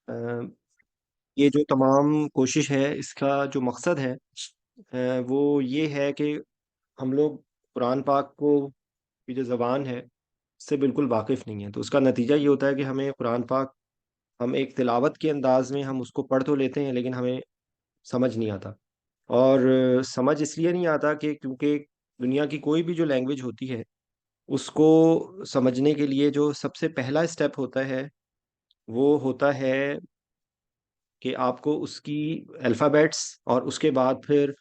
ये जो तमाम कोशिश है, इसका जो मकसद है वो ये है कि हम लोग कुरान पाक को की जो ज़बान है उससे बिल्कुल वाकिफ़ नहीं है। तो उसका नतीजा ये होता है कि हमें कुरान पाक हम एक तिलावत के अंदाज में हम उसको पढ़ तो लेते हैं, लेकिन हमें समझ नहीं आता। और समझ इसलिए नहीं आता कि क्योंकि दुनिया की कोई भी जो लैंग्वेज होती है, उसको समझने के लिए जो सबसे पहला स्टेप होता है, वो होता है कि आपको उसकी अल्फ़ाबेट्स और उसके बाद फिर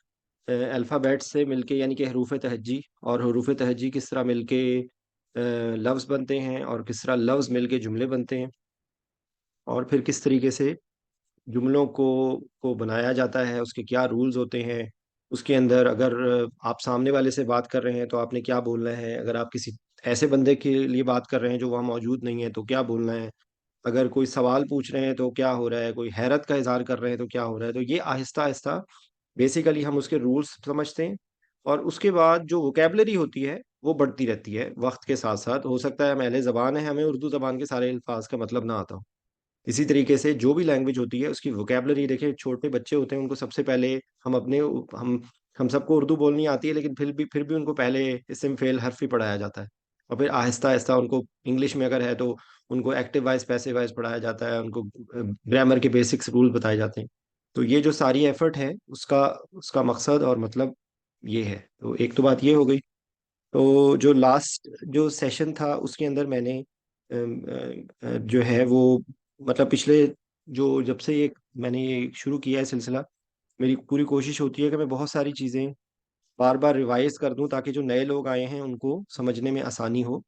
अल्फ़ाबेट्स से मिलके यानी कि हरूफ तहज्जी और हरूफ तहज्जी किस तरह मिलके लफ्ज़ बनते हैं और किस तरह लफ्ज़ मिलके जुमले बनते हैं और फिर किस तरीके से जुमलों को बनाया जाता है, उसके क्या रूल्स होते हैं। उसके अंदर अगर आप सामने वाले से बात कर रहे हैं तो आपने क्या बोलना है, अगर आप किसी ऐसे बंदे के लिए बात कर रहे हैं जो वहाँ मौजूद नहीं है तो क्या बोलना है, अगर कोई सवाल पूछ रहे हैं तो क्या हो रहा है, कोई हैरत का इज़हार कर रहे हैं तो क्या हो रहा है। तो ये आहिस्ता-आहिस्ता बेसिकली हम उसके रूल्स समझते हैं और उसके बाद जो वोकैबुलरी होती है, वो बढ़ती रहती है वक़्त के साथ-साथ। हो सकता है हम अहले ज़बान हैं, हमें उर्दू ज़बान के सारे अल्फ़ाज़ का मतलब ना आता हो। इसी तरीके से जो भी लैंग्वेज होती है उसकी वोकैबुलरी देखिए, छोटे बच्चे होते हैं उनको सबसे पहले हम अपने हम सबको उर्दू बोलनी आती है, लेकिन फिर भी उनको पहले इस्म फेल हर्फ ही पढ़ाया जाता है और फिर आहिस्ता आहिस्ता उनको इंग्लिश में अगर है तो उनको एक्टिव वॉइस पैसिव वॉइस पढ़ाया जाता है, उनको ग्रामर के बेसिक्स रूल बताए जाते हैं। तो ये जो सारी एफर्ट है उसका उसका मकसद और मतलब ये है। तो एक तो बात ये हो गई। तो जो लास्ट जो सेशन था उसके अंदर मैंने जो है वो मतलब पिछले जो जब से ये मैंने ये शुरू किया है सिलसिला, मेरी पूरी कोशिश होती है कि मैं बहुत सारी चीज़ें बार बार रिवाइज कर दूं ताकि जो नए लोग आए हैं उनको समझने में आसानी हो।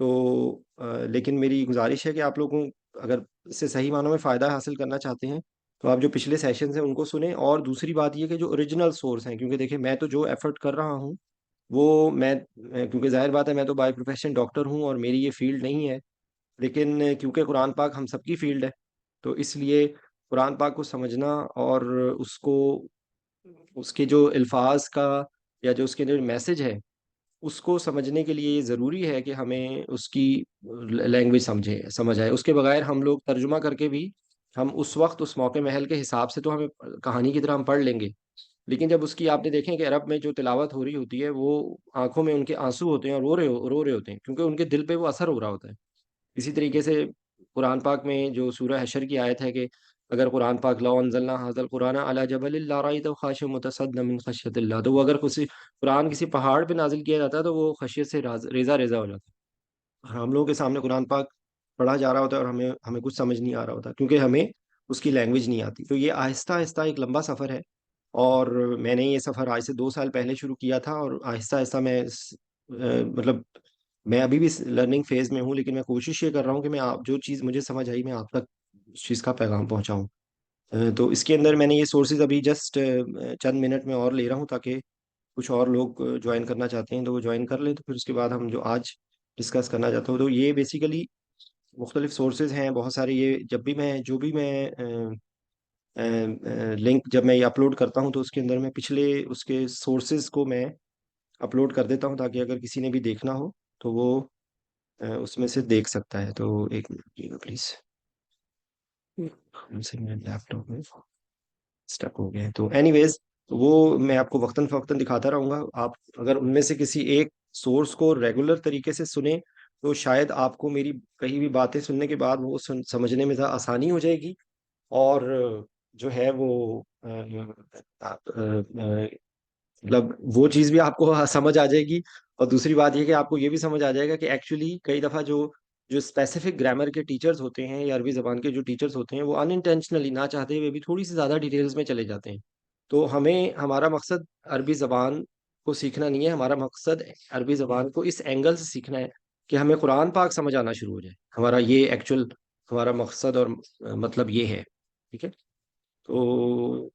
तो लेकिन मेरी गुजारिश है कि आप लोगों अगर इससे सही मानों में फ़ायदा हासिल करना चाहते हैं तो आप जो पिछले सेशंस हैं उनको सुने। और दूसरी बात ये कि जो ओरिजिनल सोर्स हैं, क्योंकि देखिए मैं तो जो एफर्ट कर रहा हूँ वो क्योंकि ज़ाहिर बात है मैं तो बाय प्रोफेशन डॉक्टर हूँ और मेरी ये फ़ील्ड नहीं है। लेकिन क्योंकि कुरान पाक हम सबकी फ़ील्ड है, तो इसलिए कुरान पाक को समझना और उसको उसके जो अल्फ़ाज़ का या जो उसके जो मैसेज है, उसको समझने के लिए ये ज़रूरी है कि हमें उसकी लैंग्वेज समझ आए। उसके बगैर हम लोग तर्जुमा करके भी हम उस वक़्त उस मौके महल के हिसाब से तो हमें कहानी की तरह हम पढ़ लेंगे। लेकिन जब उसकी आपने देखें कि अरब में जो तिलावत हो रही होती है, वो आँखों में उनके आँसू होते हैं और रो रहे होते हैं, क्योंकि उनके दिल पे वो असर हो रहा होता है। इसी तरीके से कुरान पाक में जो सूरह हशर की आयत है कि अगर कुरान पाक लौ अंज़लना हाज़ल कुरान अला जबलिन लरअयतहु खाशिअम मुतसद्दिअम मिन खश्यतिल्लाह, तो वो अगर किसी कुरान किसी पहाड़ पे नाज़िल किया जाता है तो वो खशियत से रेज़ा-रेज़ा हो जाता है। और हम लोगों के सामने कुरान पाक पढ़ा जा रहा होता है और हमें हमें कुछ समझ नहीं आ रहा होता, क्योंकि हमें उसकी लैंग्वेज नहीं आती। तो ये आहिस्ता-आहिस्ता एक लंबा सफ़र है और मैंने ये सफ़र आज से 2 साल पहले शुरू किया था और आहिस्ता-आहिस्ता मतलब मैं अभी भी इस लर्निंग फ़ेज़ में हूँ, लेकिन मैं कोशिश ये कर रहा हूँ कि मैं आप जो चीज़ मुझे समझ आई, मैं आप तक उस चीज़ का पैगाम पहुँचाऊँ। तो इसके अंदर मैंने ये सोर्सेज़ अभी जस्ट चंद मिनट में और ले रहा हूँ ताकि कुछ और लोग जॉइन करना चाहते हैं, तो वो जॉइन कर लें, तो फिर उसके बाद हम जो आज डिस्कस करना चाहता हूँ, तो ये बेसिकली मुख्तलिफ़ सोर्सेज़ हैं बहुत सारे। ये जब भी मैं जो भी मैं लिंक जब मैं ये अपलोड करता हूँ तो उसके अंदर मैं पिछले उसके सोर्सेज़ को मैं अपलोड कर देता हूँ ताकि अगर किसी ने भी देखना हो तो वो उसमें से देख सकता है। तो एक मिनट रुकिएगा प्लीज़। कौन से मेरे लैपटॉप में स्टक हो गया है। तो एनीवेज़ वो मैं आपको वक़्तन-फ़वक़्तन दिखाता रहूँगा। आप अगर उनमें से किसी एक सोर्स को रेगुलर तरीके से सुने, तो शायद आपको मेरी कही हुई बातें सुनने के बाद वो समझने में ज़रा आसानी हो जाएगी और जो है वो मतलब वो चीज़ भी आपको समझ आ जाएगी। और दूसरी बात ये कि आपको ये भी समझ आ जाएगा कि एक्चुअली कई दफ़ा जो जो स्पेसिफिक ग्रामर के टीचर्स होते हैं या अरबी ज़बान के जो टीचर्स होते हैं, वो अनइंटेंशनली ना चाहते हुए भी थोड़ी-सी ज़्यादा डिटेल्स में चले जाते हैं। तो हमें हमारा मकसद अरबी ज़बान को सीखना नहीं है, हमारा मकसद अरबी ज़बान को इस एंगल से सीखना है कि हमें कुरान पाक समझ आना शुरू हो जाए। हमारा ये एक्चुअल हमारा मकसद और मतलब ये है। ठीक है? तो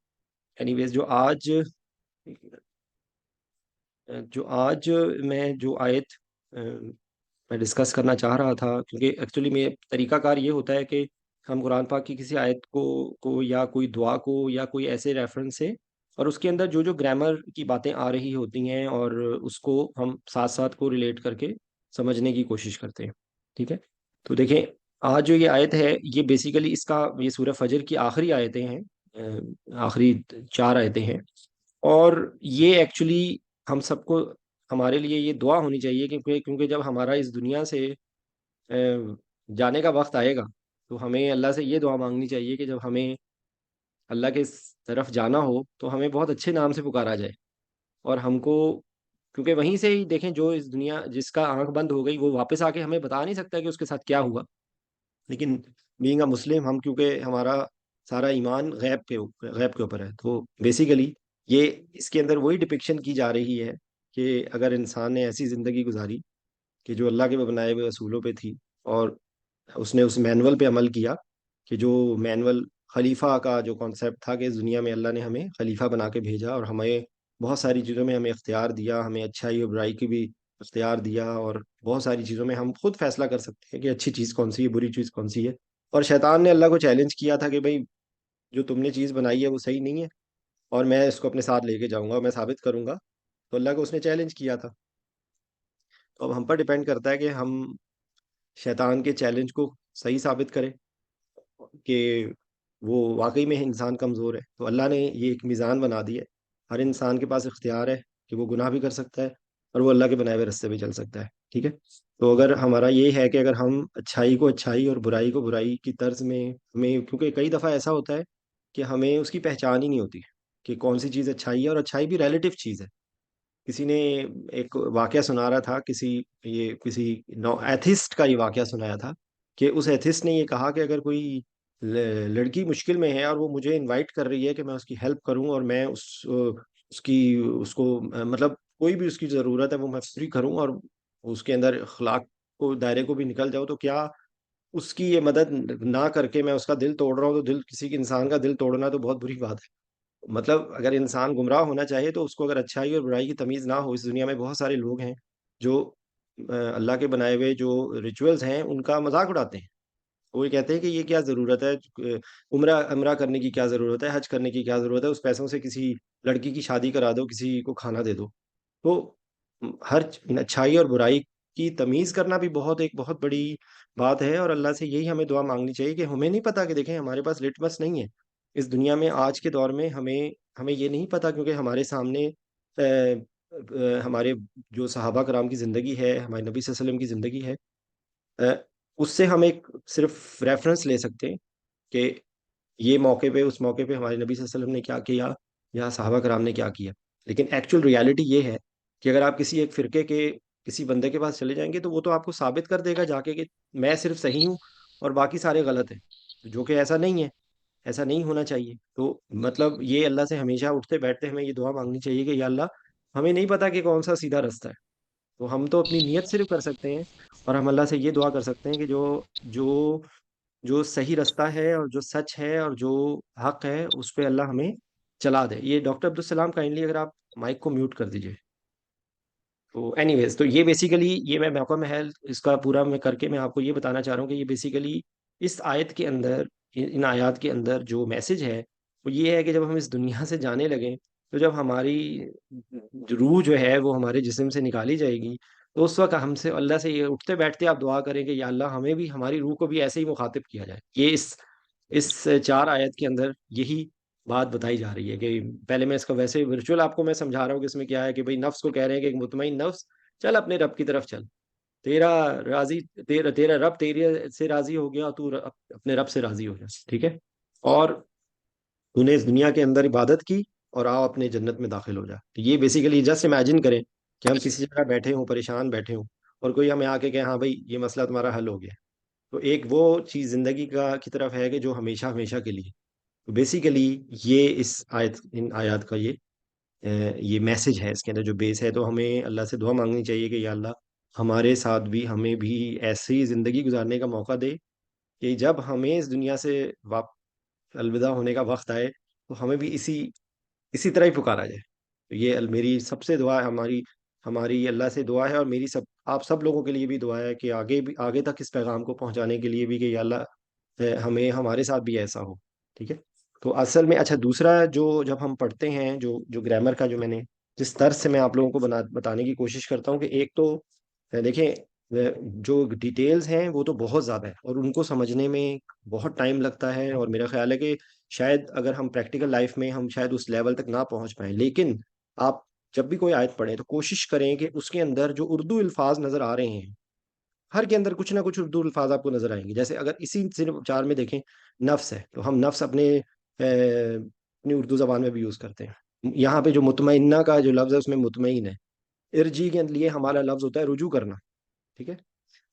एनीवेज़ जो आज मैं जो आयत मैं डिस्कस करना चाह रहा था, क्योंकि एक्चुअली में तरीकाकार ये होता है कि हम कुरान पाक की किसी आयत को या कोई दुआ को या कोई ऐसे रेफरेंस से और उसके अंदर जो जो ग्रामर की बातें आ रही होती हैं और उसको हम साथ साथ को रिलेट करके समझने की कोशिश करते हैं। ठीक है? तो देखें, आज जो ये आयत है, ये बेसिकली इसका, ये सूरह फजर की आखिरी आयतें हैं, आखिरी 4 आयतें हैं। और ये एक्चुअली हम सबको, हमारे लिए ये दुआ होनी चाहिए, क्योंकि क्योंकि जब हमारा इस दुनिया से जाने का वक्त आएगा, तो हमें अल्लाह से ये दुआ मांगनी चाहिए कि जब हमें अल्लाह के तरफ जाना हो तो हमें बहुत अच्छे नाम से पुकारा जाए। और हमको, क्योंकि वहीं से ही देखें, जो इस दुनिया, जिसका आंख बंद हो गई, वो वापस आके हमें बता नहीं सकता कि उसके साथ क्या हुआ। लेकिन बीइंग अ मुस्लिम, हम क्योंकि हमारा सारा ईमान गैब के ऊपर है, तो बेसिकली ये, इसके अंदर वही डिपिक्शन की जा रही है कि अगर इंसान ने ऐसी ज़िंदगी गुजारी कि जो अल्लाह के बनाए हुए असूलों पे थी, और उसने उस मैनुअल पे अमल किया, कि जो मैनुअल, खलीफा का जो कॉन्सेप्ट था कि इस दुनिया में अल्लाह ने हमें खलीफा बना के भेजा, और हमें बहुत सारी चीज़ों में हमें इख्तियार दिया, हमें अच्छाई और बुराई की भी इख्तियार दिया, और बहुत सारी चीज़ों में हम खुद फैसला कर सकते हैं कि अच्छी चीज़ कौन सी है, बुरी चीज़ कौन सी है। और शैतान ने अल्लाह को चैलेंज किया था कि भाई, जो तुमने चीज़ बनाई है वो सही नहीं है, और मैं इसको अपने साथ लेके जाऊंगा, मैं साबित करूंगा। तो अल्लाह को उसने चैलेंज किया था। तो अब हम पर डिपेंड करता है कि हम शैतान के चैलेंज को सही साबित करें कि वो वाकई में इंसान कमज़ोर है। तो अल्लाह ने ये एक मीज़ान बना दी है, हर इंसान के पास इख्तियार है कि वो गुनाह भी कर सकता है, और वो अल्लाह के बनाए हुए रास्ते पे चल सकता है। ठीक है। तो अगर हमारा ये है कि अगर हम अच्छाई को अच्छाई और बुराई को बुराई की तर्ज में, हमें, क्योंकि कई दफ़ा ऐसा होता है कि हमें उसकी पहचान ही नहीं होती कि कौन सी चीज़ अच्छाई है, और अच्छाई भी रिलेटिव चीज़ है। किसी ने एक वाकया सुना रहा था, किसी नौ एथिस्ट का ये वाकया सुनाया था, कि उस एथिस्ट ने ये कहा कि अगर कोई लड़की मुश्किल में है और वो मुझे इनवाइट कर रही है कि मैं उसकी हेल्प करूं, और मैं उसकी उसको मतलब कोई भी उसकी ज़रूरत है वो मैं फ्री करूं, और उसके अंदर अखलाक को, दायरे को भी निकल जाऊं, तो क्या उसकी ये मदद ना करके मैं उसका दिल तोड़ रहा हूँ? तो दिल, किसी के इंसान का दिल तोड़ना तो बहुत बुरी बात है। मतलब अगर इंसान गुमराह होना चाहे, तो उसको, अगर अच्छाई और बुराई की तमीज़ ना हो, इस दुनिया में बहुत सारे लोग हैं जो अल्लाह के बनाए हुए जो रिचुअल्स हैं उनका मजाक उड़ाते हैं। वो ये कहते हैं कि ये क्या ज़रूरत है, उम्रा उम्रा करने की क्या ज़रूरत है, हज करने की क्या ज़रूरत है, उस पैसों से किसी लड़की की शादी करा दो, किसी को खाना दे दो। तो हर अच्छाई और बुराई की तमीज़ करना भी एक बहुत बड़ी बात है, और अल्लाह से यही हमें दुआ मांगनी चाहिए कि हमें नहीं पता, कि देखें हमारे पास लिटमस नहीं है इस दुनिया में। आज के दौर में हमें हमें ये नहीं पता, क्योंकि हमारे सामने हमारे जो सहाबा कराम की ज़िंदगी है, हमारे नबी सल्लल्लाहु अलैहि वसल्लम की ज़िंदगी है, अ, उससे हम एक सिर्फ रेफरेंस ले सकते हैं कि ये मौके पे, उस मौके पे हमारे नबी सल्लल्लाहु अलैहि वसल्लम ने क्या किया, या सहाबा कराम ने क्या किया। लेकिन एक्चुअल रियलिटी ये है कि अगर आप किसी एक फ़िरके के किसी बंदे के पास चले जाएँगे, तो वो तो आपको साबित कर देगा जाके कि मैं सिर्फ सही हूँ और बाकी सारे गलत हैं, जो कि ऐसा नहीं है, ऐसा नहीं होना चाहिए। तो मतलब ये अल्लाह से हमेशा उठते-बैठते हमें ये दुआ माँगनी चाहिए कि या अल्लाह, हमें नहीं पता कि कौन-सा सीधा रास्ता है, तो हम तो अपनी नियत सिर्फ कर सकते हैं, और हम अल्लाह से ये दुआ कर सकते हैं कि जो जो जो सही रास्ता है, और जो सच है, और जो हक है, उस पे अल्लाह हमें चला दे। ये डॉक्टर अब्दुल सलाम, काइंडली अगर आप माइक को म्यूट कर दीजिए। तो एनीवेज, तो ये बेसिकली, ये मैं मौका में है इसका पूरा मैं करके मैं आपको ये बताना चाह रहा हूँ कि ये बेसिकली इस आयत के अंदर, इन आयत के अंदर जो मैसेज है वो ये है कि जब हम इस दुनिया से जाने लगें, तो जब हमारी रूह जो है वो हमारे जिस्म से निकाली जाएगी, तो उस वक्त हमसे, अल्लाह से ये उठते बैठते आप दुआ करें कि या अल्लाह, हमें भी, हमारी रूह को भी ऐसे ही मुखातिब किया जाए। ये इस 4 आयत के अंदर यही बात बताई जा रही है कि, पहले मैं इसका वैसे वर्चुअल आपको मैं समझा रहा हूँ कि इसमें क्या है, कि भाई नफ्स को कह रहे हैं कि एक मुतमईन नफ्स, चल अपने रब की तरफ चल। तेरा राजी तेरा तेरा रब तेरे से राजी हो गया, तू अपने रब से राजी हो जा। ठीक है। और तूने इस दुनिया के अंदर इबादत की, और आओ अपने जन्नत में दाखिल हो जा। तो ये बेसिकली, जस्ट इमेजिन करें कि हम किसी जगह बैठे हों, परेशान बैठे हों, और कोई हमें आके कहे, हाँ भाई ये मसला तुम्हारा हल हो गया। तो एक वो चीज़ जिंदगी का की तरफ है कि जो हमेशा हमेशा के लिए। तो बेसिकली ये इस आयत, इन आयत का ये मैसेज है, इसके अंदर जो बेस है। तो हमें अल्लाह से दुआ मांगनी चाहिए कि या अल्लाह, हमारे साथ भी, हमें भी ऐसी ज़िंदगी गुजारने का मौका दे कि जब हमें इस दुनिया से वाप अलविदा होने का वक्त आए, तो हमें भी इसी इसी तरह ही पुकारा जाए। तो ये मेरी सबसे दुआ है, हमारी हमारी अल्लाह से दुआ है, और मेरी सब, आप सब लोगों के लिए भी दुआ है कि आगे भी, आगे तक इस पैगाम को पहुंचाने के लिए भी, कि या अल्लाह, हमें, हमारे साथ भी ऐसा हो। ठीक है। तो असल में, अच्छा, दूसरा जो, जब हम पढ़ते हैं, जो जो ग्रामर का जो मैंने जिस तर्ज से मैं आप लोगों को बताने की कोशिश करता हूँ, कि एक तो देखें, जो डिटेल्स हैं वो तो बहुत ज़्यादा है और उनको समझने में बहुत टाइम लगता है, और मेरा ख्याल है कि शायद अगर हम प्रैक्टिकल लाइफ में हम शायद उस लेवल तक ना पहुंच पाए। लेकिन आप जब भी कोई आयत पढ़ें तो कोशिश करें कि उसके अंदर जो उर्दू अल्फाज नज़र आ रहे हैं, हर के अंदर कुछ ना कुछ उर्दू अल्फाज आपको नजर आएंगे। जैसे अगर इसी सिर्फ चार में देखें, नफ्स है तो हम नफ्स अपनी उर्दू जबान में भी यूज करते हैं। यहाँ पे जो मुतमइन्ना का जो लफ्ज है उसमें मुतमइन है। इरजी के लिए हमारा लफ्ज होता है रुजू करना। ठीक है।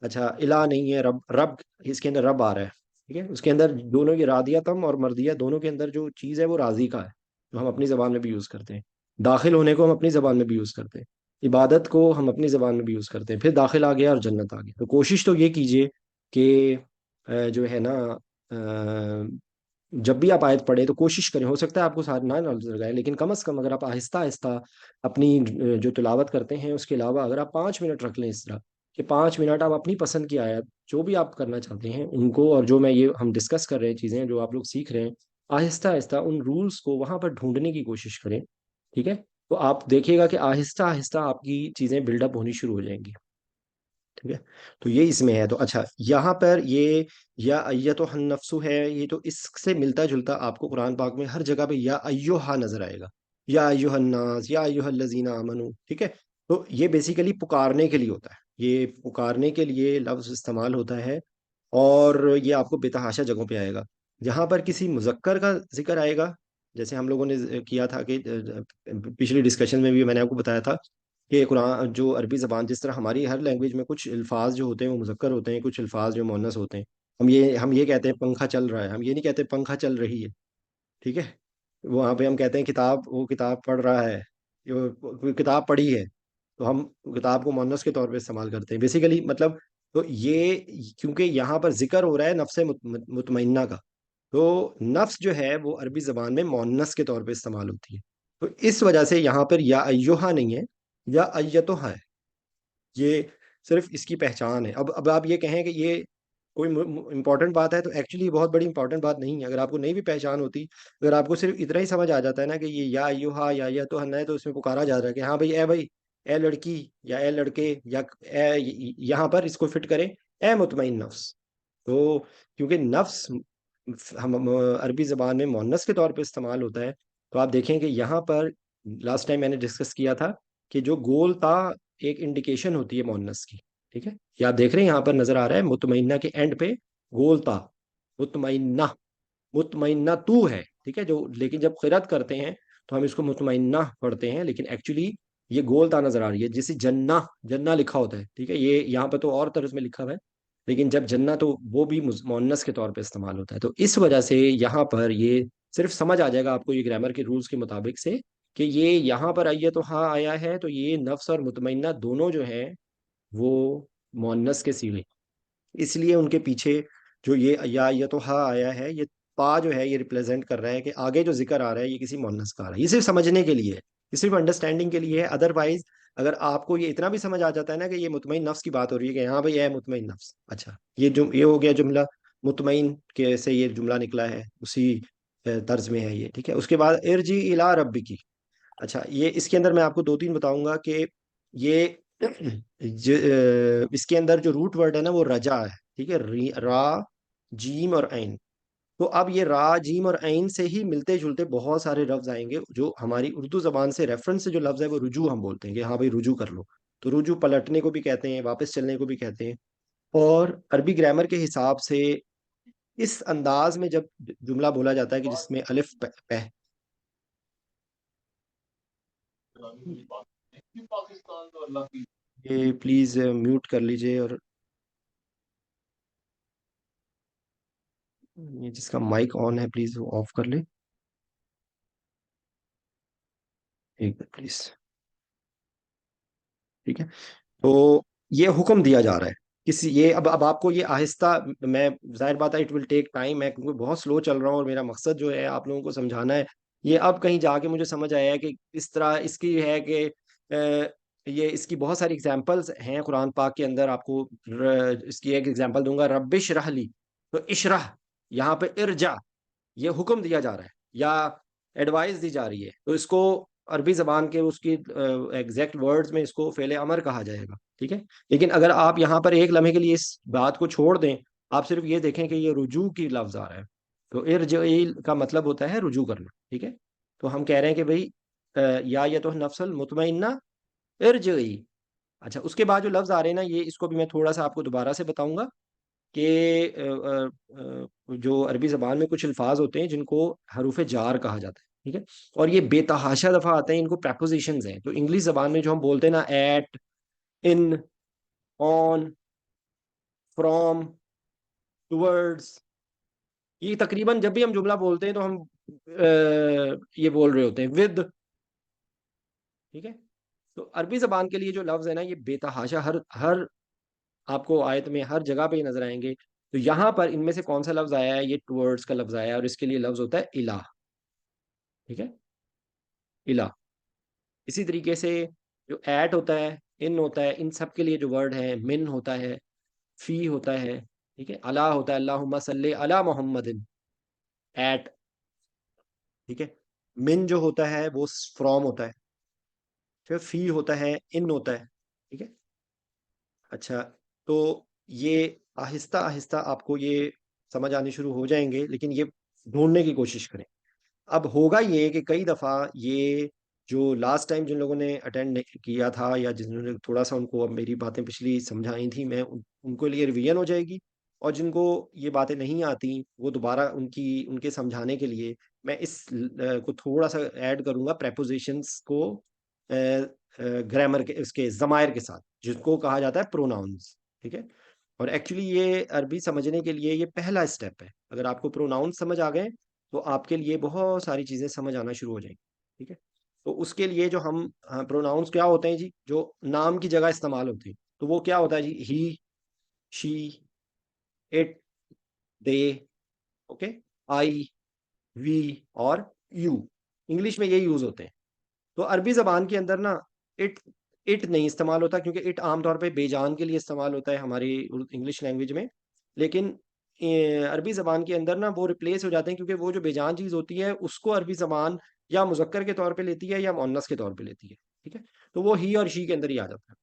अच्छा, इला नहीं है, रब, रब इसके अंदर रब आ रहा है। ठीक है, उसके अंदर दोनों की रादियतम और मर्दिया दोनों के अंदर जो चीज़ है वो राजी का है, तो हम अपनी जबान में भी यूज़ करते हैं। दाखिल होने को हम अपनी जबान में भी यूज़ करते हैं। इबादत को हम अपनी जबान में भी यूज़ करते हैं। फिर दाखिल आ गया और जन्नत आ गया, तो कोशिश तो ये कीजिए कि जो है ना, जब भी आप आयत पढ़े तो कोशिश करें, हो सकता है आपको साथ ना नजर लगाए, लेकिन कम से कम अगर आप आहिस्ता आहिस्ता अपनी जो तिलावत करते हैं उसके अलावा अगर आप 5 मिनट रख लें इस तरह कि 5 मिनट आप अपनी पसंद की आयत जो भी आप करना चाहते हैं उनको, और जो मैं ये हम डिस्कस कर रहे हैं चीज़ें जो आप लोग सीख रहे हैं, आहिस्ता आहिस्ता उन रूल्स को वहां पर ढूंढने की कोशिश करें। ठीक है, तो आप देखिएगा कि आहिस्ता आहिस्ता आपकी चीज़ें बिल्डअप होनी शुरू हो जाएंगी। ठीक है, तो ये इसमें है। तो अच्छा, यहाँ पर ये या अय्यतो नफ्सु है, ये तो इससे मिलता जुलता आपको कुरान पाक में हर जगह पे या अय्युहा नजर आएगा। या अय्युहन्नास, या अय्युहल्लज़ीना आमनू। ठीक है, तो ये बेसिकली पुकारने के लिए होता है, ये पुकारने के लिए लफ्ज इस्तेमाल होता है। और ये आपको बेतहाशा जगहों पे आएगा। जहां पर किसी मुजक्कर का जिक्र आएगा, जैसे हम लोगों ने किया था कि पिछली डिस्कशन में भी मैंने आपको बताया था कि कुरान जो अरबी ज़बान, जिस तरह हमारी हर लैंग्वेज में कुछ अल्फाज जो होते हैं वो मुजक्कर होते हैं, कुछ अल्फाज जो मुअन्नस होते हैं। हम ये कहते हैं पंखा चल रहा है, हम ये नहीं कहते पंखा चल रही है। ठीक है, वहाँ पे हम कहते हैं किताब, वो किताब पढ़ रहा है, वो किताब पढ़ी है, तो हम किताब को मुअन्नस के तौर पे इस्तेमाल करते हैं बेसिकली। मतलब तो ये, क्योंकि यहाँ पर जिक्र हो रहा है नफ्स मुतमइन्ना का, तो नफ्स जो है वो अरबी जबान में मुअन्नस के तौर पे इस्तेमाल होती है। तो इस वजह से यहाँ पर या अय्युहा नहीं है, या अय्यतुहा है। ये सिर्फ इसकी पहचान है। अब आप ये कहें कि ये कोई इंपॉर्टेंट बात है, तो एक्चुअली बहुत बड़ी इंपॉर्टेंट बात नहीं है। अगर आपको नहीं भी पहचान होती, अगर आपको सिर्फ इतना ही समझ आ जाता है ना कि ये या अय्युहा या तो हन्ना है, तो उसमें पुकारा जा रहा है कि हाँ भाई, ए लड़की, या ए लड़के, या यहाँ पर इसको फिट करें, ए मुतमईन नफ्स। तो क्योंकि नफ्स हम अरबी ज़बान में मुअन्नस के तौर पे इस्तेमाल होता है, तो आप देखें कि यहाँ पर लास्ट टाइम मैंने डिस्कस किया था कि जो गोल ता एक इंडिकेशन होती है मुअन्नस की। ठीक है, ये आप देख रहे हैं यहाँ पर नजर आ रहा है मुतमइन्ना के एंड पे गोल ता, मुतमइन्ना, मुतमइन्ना तू है। ठीक है, जो लेकिन जब क़िरात करते हैं तो हम इसको मुतमइन्ना पढ़ते हैं, लेकिन एक्चुअली ये गोल ता नजर आ रही है, जैसे जन्ना, जन्ना लिखा होता है। ठीक है, ये यहाँ पर तो और तरह में लिखा हुआ है, लेकिन जब जन्ना तो वो भी मुअन्नस के तौर पे इस्तेमाल होता है। तो इस वजह से यहाँ पर ये सिर्फ समझ आ जाएगा आपको ये ग्रामर के रूल्स के मुताबिक से कि ये यहाँ पर आइए तो हाँ आया है, तो ये नफ्स और मुतमइन्ना दोनों जो है वो मुअन्नस के सीगे, इसलिए उनके पीछे जो ये तो हा आया है, ये पा जो है ये रिप्रेजेंट कर रहा है कि आगे जो जिक्र आ रहा है ये किसी मुअन्नस का आ रहा है। ये सिर्फ समझने के लिए है, ये सिर्फ अंडरस्टैंडिंग के लिए है। अदरवाइज अगर आपको ये इतना भी समझ आ जाता है ना कि ये मुतमईन नफ्स की बात हो रही है कि हाँ भाई ये मुतमईन नफ्स, अच्छा ये हो गया जुमला, मुतमईन के से ये जुमला निकला है, उसी तर्ज में है ये। ठीक है, उसके बाद इरजी इला रब्बी की। अच्छा, ये इसके अंदर मैं आपको दो तीन बताऊंगा कि ये इसके अंदर जो रूट वर्ड है ना वो रजा है। ठीक है, रा, जीम और ऐन। तो अब ये रा, जीम और ऐन से ही मिलते जुलते बहुत सारे लफ्ज आएंगे जो हमारी उर्दू जबान से रेफरेंस से जो लफ्ज है वो रुजू हम बोलते हैं कि हाँ भाई रुजू कर लो। तो रुजू पलटने को भी कहते हैं, वापस चलने को भी कहते हैं। और अरबी ग्रामर के हिसाब से इस अंदाज में जब जुमला बोला जाता है कि जिसमें अलिफ ये प्लीज म्यूट कर लीजिए, और ये जिसका माइक ऑन है प्लीज वो ऑफ कर ले, एक मिनट प्लीज। ठीक है, तो ये हुक्म दिया जा रहा है किसी, ये अब आपको ये आहिस्ता, मैं जाहिर बात है इट विल टेक टाइम, मैं क्योंकि बहुत स्लो चल रहा हूँ और मेरा मकसद जो है आप लोगों को समझाना है। ये अब कहीं जाके मुझे समझ आया है कि इस तरह इसकी है कि ये इसकी बहुत सारी एग्जांपल्स हैं कुरान पाक के अंदर। आपको इसकी एक एग्जांपल दूंगा, रब्बिश रहली, तो इशरह, यहाँ पे इरजा, ये हुक्म दिया जा रहा है या एडवाइस दी जा रही है, तो इसको अरबी जबान के उसकी एग्जैक्ट वर्ड्स में इसको फेले अमर कहा जाएगा, ठीक है। लेकिन अगर आप यहाँ पर एक लम्हे के लिए इस बात को छोड़ दें, आप सिर्फ ये देखें कि ये रुजू की लफ्ज आ रहा है, तो इरजई का मतलब होता है रुजू करना, ठीक है। तो हम कह रहे हैं कि भाई या ये तो नफ्सल मुतमइन्ना इरजई। अच्छा, उसके बाद जो लफ्ज आ रहे हैं ना, ये इसको भी मैं थोड़ा सा आपको दोबारा से बताऊंगा कि जो अरबी जबान में कुछ अल्फाज होते हैं जिनको हरूफ जार कहा जाता है, ठीक है। और ये बेतहाशा दफा आते हैं, इनको प्रपोजिशंस हैं। तो इंग्लिश जबान में जो हम बोलते हैं ना, at, in, on, from, towards, ये तकरीबन जब भी हम जुमला बोलते हैं तो हम ये बोल रहे होते हैं विद, ठीक है। तो अरबी जबान के लिए जो लफ्ज है ना, ये बेतहाशा हर हर आपको आयत में हर जगह पे ही नजर आएंगे। तो यहाँ पर इनमें से कौन सा लफ्ज आया है, ये टुवर्ड्स का लफ्ज आया है, और इसके लिए लफ्ज होता है इला, ठीक है, इला। इसी तरीके से जो एट होता है, इन होता है, इन सब के लिए जो वर्ड है, मिन होता है, फी होता है, ठीक है, अला होता है, अल्लाहुम्मा सल्ले अला मोहम्मदिन, एट, ठीक है। मिन जो होता है वो फ्रॉम होता है, फिर फी होता है, इन होता है, ठीक है। अच्छा, तो ये आहिस्ता आहिस्ता आपको ये समझ आने शुरू हो जाएंगे, लेकिन ये ढूंढने की कोशिश करें। अब होगा ये कि कई दफ़ा ये जो लास्ट टाइम जिन लोगों ने अटेंड किया था, या जिन्होंने थोड़ा सा उनको अब मेरी बातें पिछली समझाई थी, मैं उनको लिए रिवीजन हो जाएगी। और जिनको ये बातें नहीं आती, वो दोबारा उनके समझाने के लिए मैं इस को थोड़ा सा ऐड करूंगा, प्रेपोजिशंस को ग्रामर के इसके ज़मायर के साथ, जिसको कहा जाता है प्रोनाउंस, ठीक है। और एक्चुअली ये अरबी समझने के लिए ये पहला स्टेप है। अगर आपको प्रोनाउंस समझ आ गए तो आपके लिए बहुत सारी चीज़ें समझ आना शुरू हो जाएंगी, ठीक है। तो उसके लिए जो हम प्रोनाउंस क्या होते हैं जी, जो नाम की जगह इस्तेमाल होते हैं, तो वो क्या होता है जी, he, she, it, they, okay, I, we और यू। इंग्लिश में ये यूज होते हैं। तो अरबी जबान के अंदर ना इट इट नहीं इस्तेमाल होता, क्योंकि इट आमतौर पे बेजान के लिए इस्तेमाल होता है हमारी इंग्लिश लैंग्वेज में। लेकिन अरबी जबान के अंदर ना वो रिप्लेस हो जाते हैं, क्योंकि वो जो बेजान चीज होती है उसको अरबी जबान या मुजक्कर के तौर पे लेती है या मुअन्नस के तौर पे लेती है, ठीक है। तो वो ही और शी के अंदर ही आ जाता है।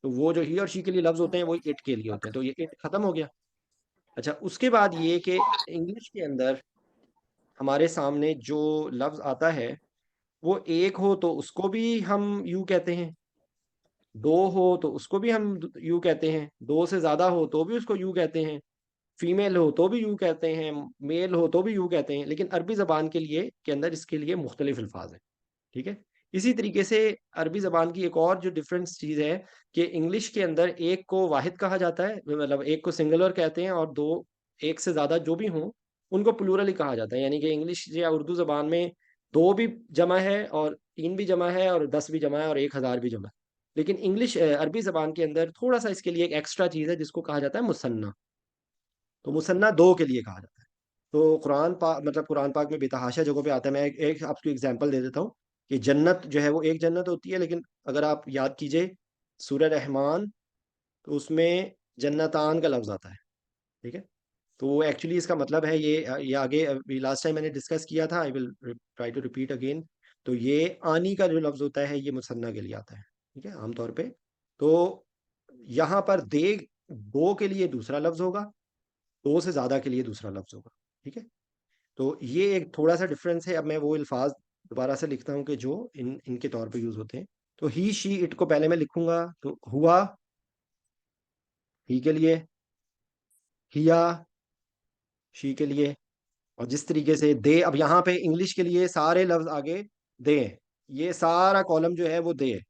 तो वो जो ही और शी के लिए लफ्ज होते हैं वो इट के लिए होते हैं, तो ये इट खत्म हो गया। अच्छा, उसके बाद ये कि इंग्लिश के अंदर हमारे सामने जो लफ्ज आता है, वो एक हो तो उसको भी हम यू कहते हैं, दो हो तो उसको भी हम यू कहते हैं, दो से ज्यादा हो तो भी उसको यू कहते हैं, फीमेल हो तो भी यू कहते हैं, मेल हो तो भी यू कहते हैं। लेकिन अरबी जबान के लिए के अंदर इसके लिए मुख्तलिफ अल्फाज हैं, ठीक है। इसी तरीके से अरबी जबान की एक और जो डिफरेंस चीज है कि इंग्लिश के अंदर एक को वाहिद कहा जाता है, मतलब एक को सिंगुलर कहते हैं, और दो, एक से ज्यादा जो भी हों उनको प्लूरल ही कहा जाता है। यानी कि इंग्लिश या उर्दू जबान में दो भी जमा है, और तीन भी जमा है, और 10 भी जमा है, और 1000 भी जमा है। लेकिन इंग्लिश अरबी जबान के अंदर थोड़ा सा इसके लिए एक एक्स्ट्रा चीज है जिसको कहा जाता है मुसन्ना। तो मुसन्ना दो के लिए कहा जाता है। तो कुरान पाक, मतलब कुरान पाक में बेतहाशा जगहों पे आता है। मैं एक आपको एग्जांपल दे देता हूँ कि जन्नत जो है वो एक जन्नत होती है, लेकिन अगर आप याद कीजिए सूरह रहमान, तो उसमें जन्नतान का लफ्ज आता है, ठीक है। तो वो एक्चुअली इसका मतलब है ये आगे अभी लास्ट टाइम मैंने डिस्कस किया था, I will try to repeat again. तो ये आनी का जो लफ्ज होता है ये मुसन्ना के लिए आता है, ठीक है, आमतौर पे। तो यहाँ पर दे, दो के लिए दूसरा लफ्ज होगा, दो से ज्यादा के लिए दूसरा लफ्ज होगा, ठीक है। तो ये एक थोड़ा सा डिफरेंस है। अब मैं वो अल्फाज दोबारा से लिखता हूँ कि जो इनके तौर पे यूज होते हैं। तो ही, शी, इट को पहले मैं लिखूंगा, तो हुआ ही के लिए, हिया शी के लिए। और जिस तरीके से दे, अब यहाँ पे इंग्लिश के लिए सारे लफ्ज आगे दे हैं, ये सारा कॉलम जो है वो दे है।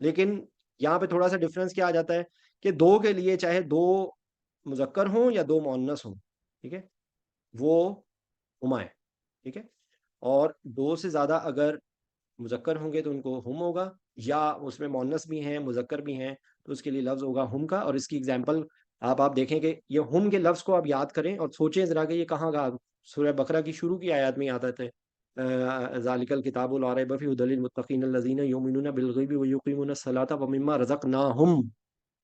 लेकिन यहाँ पे थोड़ा सा डिफरेंस क्या आ जाता है कि दो के लिए चाहे दो मुजक्कर हों या दो मुअन्नस हों, ठीक है, वो हुमा है, ठीक है। और दो से ज्यादा अगर मुजक्कर होंगे तो उनको हुम होगा, या उसमें मोनस भी हैं मुजक्कर भी हैं तो उसके लिए लफ्ज होगा हुम का। और इसकी एग्जांपल आप देखें कि ये हुम के लफ्ज को आप याद करें और सोचें जरा कि ये कहाँ का सूरह बकरा की शुरू की आयत में आता है, ज़ालिकल किताबु ला रैब फीह हुदल लिल मुत्तकीन अल्लज़ीना युमिनूना बिल गैबि व युकीमूना सलाता व मिम्मा रज़क़नाहुम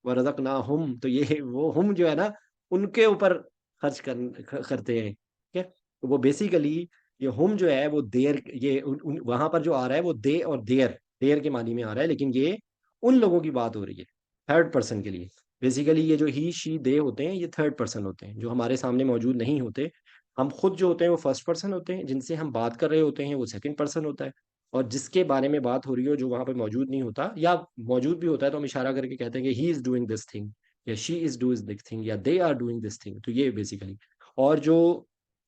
व रज़क़नाहुम। तो ये वो हम जो है ना, उनके ऊपर खर्च करते हैं, ठीक है। तो वो बेसिकली ये हुम जो है वो देर, ये वहां पर जो आ रहा है वो दे और देयर, देयर के मानी में आ रहा है, लेकिन ये उन लोगों की बात हो रही है थर्ड पर्सन के लिए। बेसिकली ये जो ही शी दे होते हैं ये थर्ड पर्सन होते हैं, जो हमारे सामने मौजूद नहीं होते। हम खुद जो होते हैं वो फर्स्ट पर्सन होते हैं, जिनसे हम बात कर रहे होते हैं वो सेकंड पर्सन होता है, और जिसके बारे में बात हो रही हो जो वहां पर मौजूद नहीं होता, या मौजूद भी होता है तो हम इशारा करके कहते हैं कि he is doing this thing, या she is doing this thing, या they are doing this thing. तो ये बेसिकली, और जो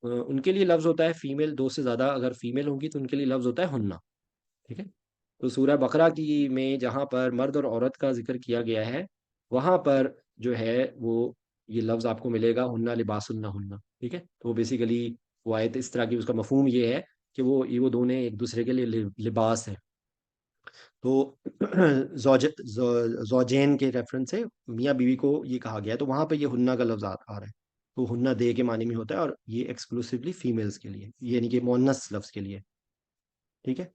उनके लिए लफ्ज होता है फीमेल, दो से ज्यादा अगर फीमेल होंगी तो उनके लिए लफ्ज होता है हुन्ना। ठीक है। तो सूरह बकरा की में जहाँ पर मर्द और औरत का जिक्र किया गया है, वहां पर जो है वो ये लफ्ज आपको मिलेगा, हुन्ना लिबासुन्ना हुन्ना। ठीक है। तो बेसिकली वो आयत इस तरह की, उसका मफहूम ये है कि वो दोनों एक दूसरे के लिए लिबास है। तो जौजैन के रेफरेंस से मियाँ बीवी को ये कहा गया है, तो वहां पे ये हुन्ना का लफ्ज आ रहा है। तो हुन्ना दे के मानी में होता है, और ये एक्सक्लूसिवली फीमेल्स के लिए, यानी कि मोनस लफ्ज के लिए। ठीक है।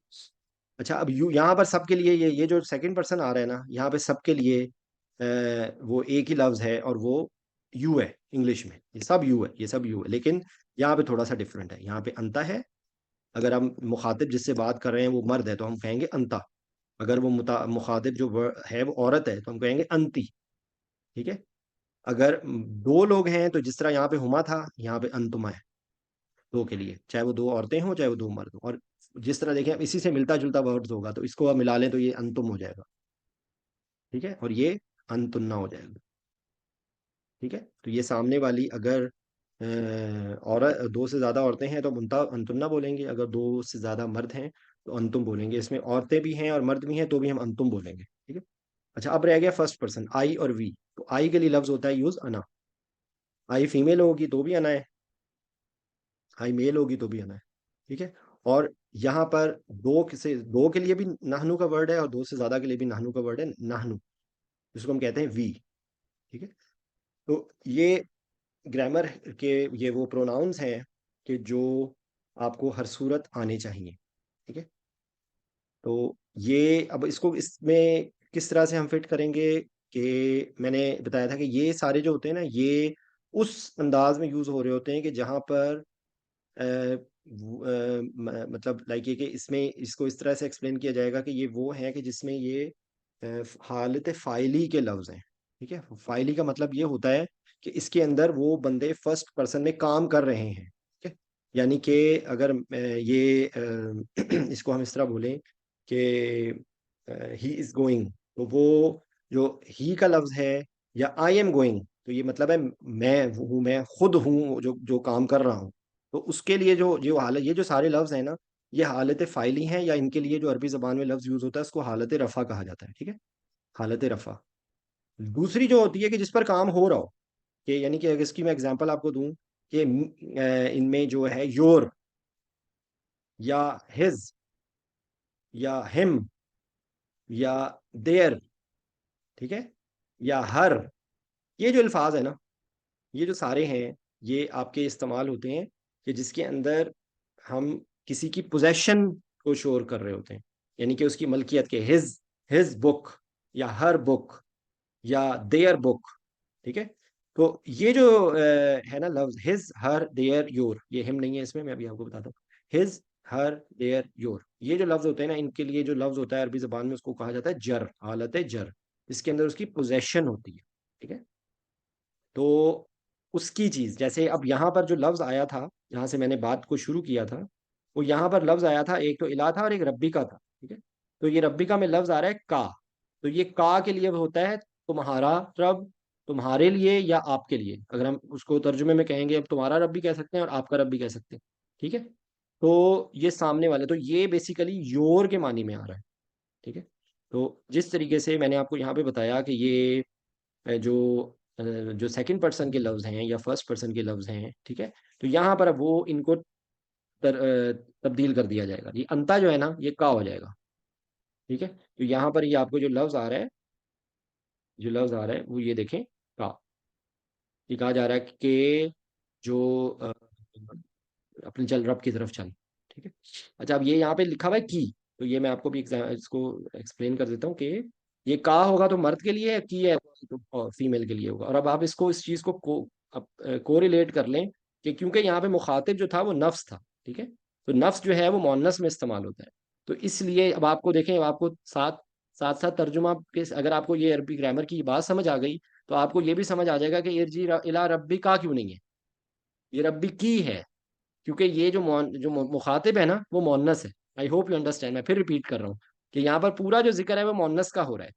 अच्छा, अब यू यहाँ पर सबके लिए, ये जो सेकंड पर्सन आ रहा है ना, यहाँ पे सबके लिए वो एक ही लफ्ज है, और वो यू है इंग्लिश में, ये सब यू है, ये सब यू है, लेकिन यहाँ पे थोड़ा सा डिफरेंट है, यहाँ पे अंता है। अगर हम मुखातिब जिससे बात कर रहे हैं वो मर्द है तो हम कहेंगे अंता। अगर वो मुखातिब जो है वो औरत है तो हम कहेंगे अंती। ठीक है। अगर दो लोग हैं तो जिस तरह यहाँ पे हुमा था, यहाँ पे अंतुमा है, दो के लिए, चाहे वो दो औरतें हों चाहे वो दो मर्द हों। और जिस तरह देखें, अब इसी से मिलता जुलता वर्ड होगा, तो इसको आप मिला लें तो ये अंतुम हो जाएगा। ठीक है। और ये अंतुन्ना हो जाएगा। ठीक है। तो ये सामने वाली अगर औरत, दो से ज्यादा औरतें हैं तो हम उनता अंतुन्ना बोलेंगे, अगर दो से ज्यादा मर्द हैं तो अंतुम बोलेंगे। इसमें औरतें भी हैं और मर्द भी हैं तो भी हम अंतुम बोलेंगे। ठीक है। अच्छा, अब रह गया फर्स्ट पर्सन आई और वी। तो आई के लिए लफ्ज होता है यूज अना। आई फीमेल होगी तो भी अना है, आई मेल होगी तो भी अना है। ठीक है। और यहाँ पर दो के लिए भी नाहनु का वर्ड है, और दो से ज्यादा के लिए भी नाहनु का वर्ड है, नाहनु, जिसको हम कहते हैं वी। ठीक है। तो ये ग्रामर के ये वो प्रोनाउंस हैं कि जो आपको हर सूरत आने चाहिए। ठीक है। तो ये अब इसको इसमें किस तरह से हम फिट करेंगे, कि मैंने बताया था कि ये सारे जो होते हैं ना, ये उस अंदाज में यूज हो रहे होते हैं कि जहां पर मतलब लाइक ये कि इसमें इसको इस तरह से एक्सप्लेन किया जाएगा कि ये वो है कि जिसमें ये हालत फ़ाइली के लफ्ज हैं। ठीक है। फ़ाइली का मतलब ये होता है कि इसके अंदर वो बंदे फर्स्ट पर्सन में काम कर रहे हैं। ठीक है। यानी कि अगर इसको हम इस तरह बोलें कि ही इज गोइंग, तो वो जो ही का लफ्ज है, या आई एम गोइंग, तो ये मतलब है मैं हूँ, मैं खुद हूँ जो जो काम कर रहा हूँ। तो उसके लिए जो जो हालत, ये जो सारे लफ्ज है ना, ये हालत फ़ाइली हैं, या इनके लिए जो अरबी जबान में लफ्ज यूज होता है उसको हालत रफ़ा कहा जाता है। ठीक है। हालत रफ़ा। दूसरी जो होती है कि जिस पर काम हो रहा हो, कि यानी कि अगर इसकी मैं एग्जांपल आपको दूं कि इनमें जो है योर, या हिज, या हिम, या देयर, ठीक है, या हर, ये जो अल्फाज है ना, ये जो सारे हैं, ये आपके इस्तेमाल होते हैं कि जिसके अंदर हम किसी की पोजेशन को शोर कर रहे होते हैं, यानी कि उसकी मलकियत के, हिज, हिज बुक, या हर बुक, या देयर बुक। ठीक है। तो ये जो है ना लफ्ज हिज, हर, देयर, योर, ये हिम नहीं है इसमें, मैं अभी आपको बताता हूँ। हिज, हर, देयर, योर, ये जो लफ्ज होते हैं ना, इनके लिए जो लफ्ज होता है अरबी जबान में उसको कहा जाता है जर, हालत जर। इसके अंदर उसकी पोजेशन होती है। ठीक है। तो उसकी चीज, जैसे अब यहाँ पर जो लफ्ज आया था, जहाँ से मैंने बात को शुरू किया था, वो यहाँ पर लफ्ज आया था, एक तो इला था और एक रब्बी का था। ठीक है। तो ये रब्बी का में लफ्ज आ रहा है का। तो ये का के लिए होता है तुम्हारा रब, तुम्हारे लिए या आपके लिए, अगर हम उसको तर्जुमे में कहेंगे, अब तुम्हारा रब भी कह सकते हैं और आपका रब भी कह सकते हैं। ठीक है। तो ये सामने वाले, तो ये बेसिकली योर के मानी में आ रहा है। ठीक है। तो जिस तरीके से मैंने आपको यहाँ पे बताया कि ये जो सेकंड पर्सन के लफ्ज हैं या फर्स्ट पर्सन के लफ्ज हैं, ठीक है, तो यहाँ पर अब वो इनको तब्दील कर दिया जाएगा। ये अंता जो है ना, ये का हो जाएगा। ठीक है। तो यहाँ पर ये आपको जो लफ्ज आ रहा है, जो लफ्ज आ रहा है वो ये देखें, का। ये कहा जा रहा है कि जो अपने चल रब की तरफ चल। ठीक है। अच्छा, अब ये यहाँ पे लिखा हुआ है की, तो ये मैं आपको भी इसको एक्सप्लेन कर देता हूँ कि ये का होगा तो मर्द के लिए है, की है तो फीमेल के लिए होगा। और अब आप इसको, इस चीज को कोरिलेट कर लें कि क्योंकि यहाँ पे मुखातिब जो था वो नफ्स था। ठीक है। तो नफ्स जो है वो मुअन्नस में इस्तेमाल होता है। तो इसलिए अब आपको देखें, अब आपको साथ साथ साथ तर्जुमा के, अगर आपको ये अरबी ग्रामर की बात समझ आ गई तो आपको ये भी समझ आ जाएगा कि इरजी इला रब्बी का क्यों नहीं है, ये रब्बी की है। क्योंकि ये जो मुखातिब है ना वो मुअन्नस है। I hope you understand. मैं फिर रिपीट कर रहा हूँ कि यहाँ पर पूरा जो जिक्र है वो मुअन्नस का हो रहा है।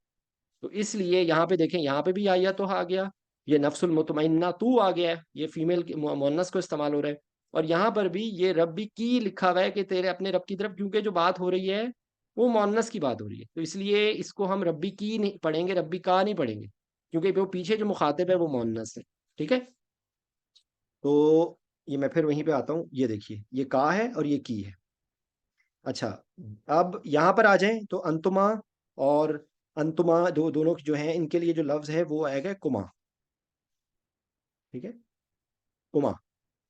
तो इसलिए यहाँ पे देखें, यहाँ पे भी आया तो आ गया, ये नफ्सुल मुतमइन्ना तू आ गया है, ये फीमेल मुअन्नस को इस्तेमाल हो रहा है। और यहाँ पर भी ये रब्बी की लिखा हुआ है कि तेरे अपने रब की तरफ, क्योंकि जो बात हो रही है वो मुअन्नस की बात हो रही है, तो इसलिए इसको हम रब्बी की नहीं पढ़ेंगे, रब्बी का नहीं पढ़ेंगे, क्योंकि वो पीछे जो मुखातिब है वो मुअन्नस है। ठीक है। तो ये मैं फिर वहीं पे आता हूँ, ये देखिए ये का है और ये की है। अच्छा, अब यहाँ पर आ जाएं तो अंतुमा और अंतुमा दोनों जो हैं, इनके लिए जो लफ्ज है वो आएगा कुमा। ठीक है, कुमा,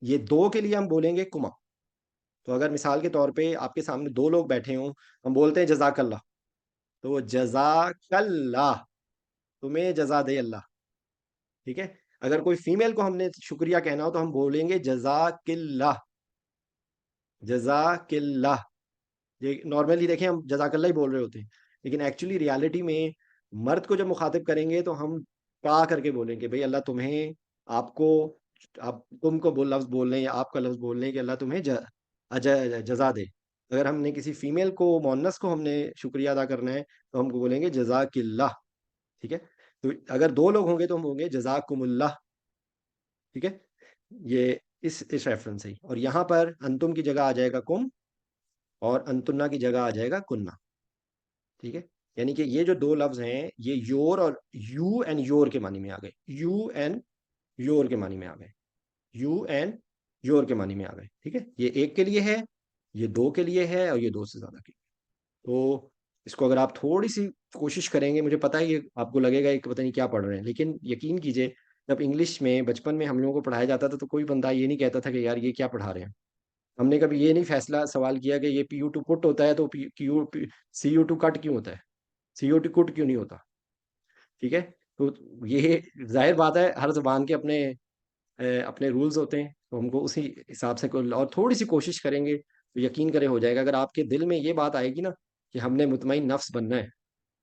ये दो के लिए हम बोलेंगे कुमा। तो अगर मिसाल के तौर पे आपके सामने दो लोग बैठे हों, हम बोलते हैं जजाकल्ला, तो जजाकल्ला, तुम्हें जजा दे अल्लाह। ठीक है। अगर कोई फीमेल को हमने शुक्रिया कहना हो तो हम बोलेंगे जजाकिल्ला, जजाकिल्ला। ये नॉर्मली देखें हम जजाकल्ला ही बोल रहे होते हैं, लेकिन एक्चुअली रियलिटी में मर्द को जब मुखातिब करेंगे तो हम का करके बोलेंगे, भाई अल्लाह तुम्हें, आपको, आप तुमको बोल लफ्ज बोल रहे हैं या आपका लफ्ज बोल रहे हैं कि अल्लाह तुम्हें जजा दे। अगर हमने किसी फीमेल को, मोनस को हमने शुक्रिया अदा करना है तो हम बोलेंगे जजाकिल्ला। ठीक है। तो अगर दो लोग होंगे तो हम होंगे जजाकुमुल्लाह। ठीक है। ये इस रेफरेंस से ही, और यहाँ पर अंतुम की जगह आ जाएगा कुम, और अंतुन्ना की जगह आ जाएगा कुन्ना। ठीक है। यानी कि ये जो दो लफ्ज हैं ये योर और यू एंड योर के मानी में आ गए, यू एंड योर के मानी में आ गए, यू एंड योर के मानी में आ गए। ठीक है, ये एक के लिए है, ये दो के लिए है, और ये दो से ज्यादा के लिए। तो इसको अगर आप थोड़ी सी कोशिश करेंगे, मुझे पता है ये आपको लगेगा एक पता नहीं क्या पढ़ रहे हैं, लेकिन यकीन कीजिए जब इंग्लिश में बचपन में हम लोगों को पढ़ाया जाता था तो कोई बंदा ये नहीं कहता था कि यार ये क्या पढ़ा रहे हैं। हमने कभी ये नहीं फैसला सवाल किया कि ये PU2 पुट होता है तो CU2 कट क्यों होता है, CO2 कुट क्यों नहीं होता। ठीक है। तो ये जाहिर बात है, हर जबान के अपने अपने रूल्स होते हैं, तो हमको उसी हिसाब से और थोड़ी सी कोशिश करेंगे तो यकीन करें हो जाएगा। अगर आपके दिल में ये बात आएगी ना कि हमने मुतमईन नफ्स बनना है,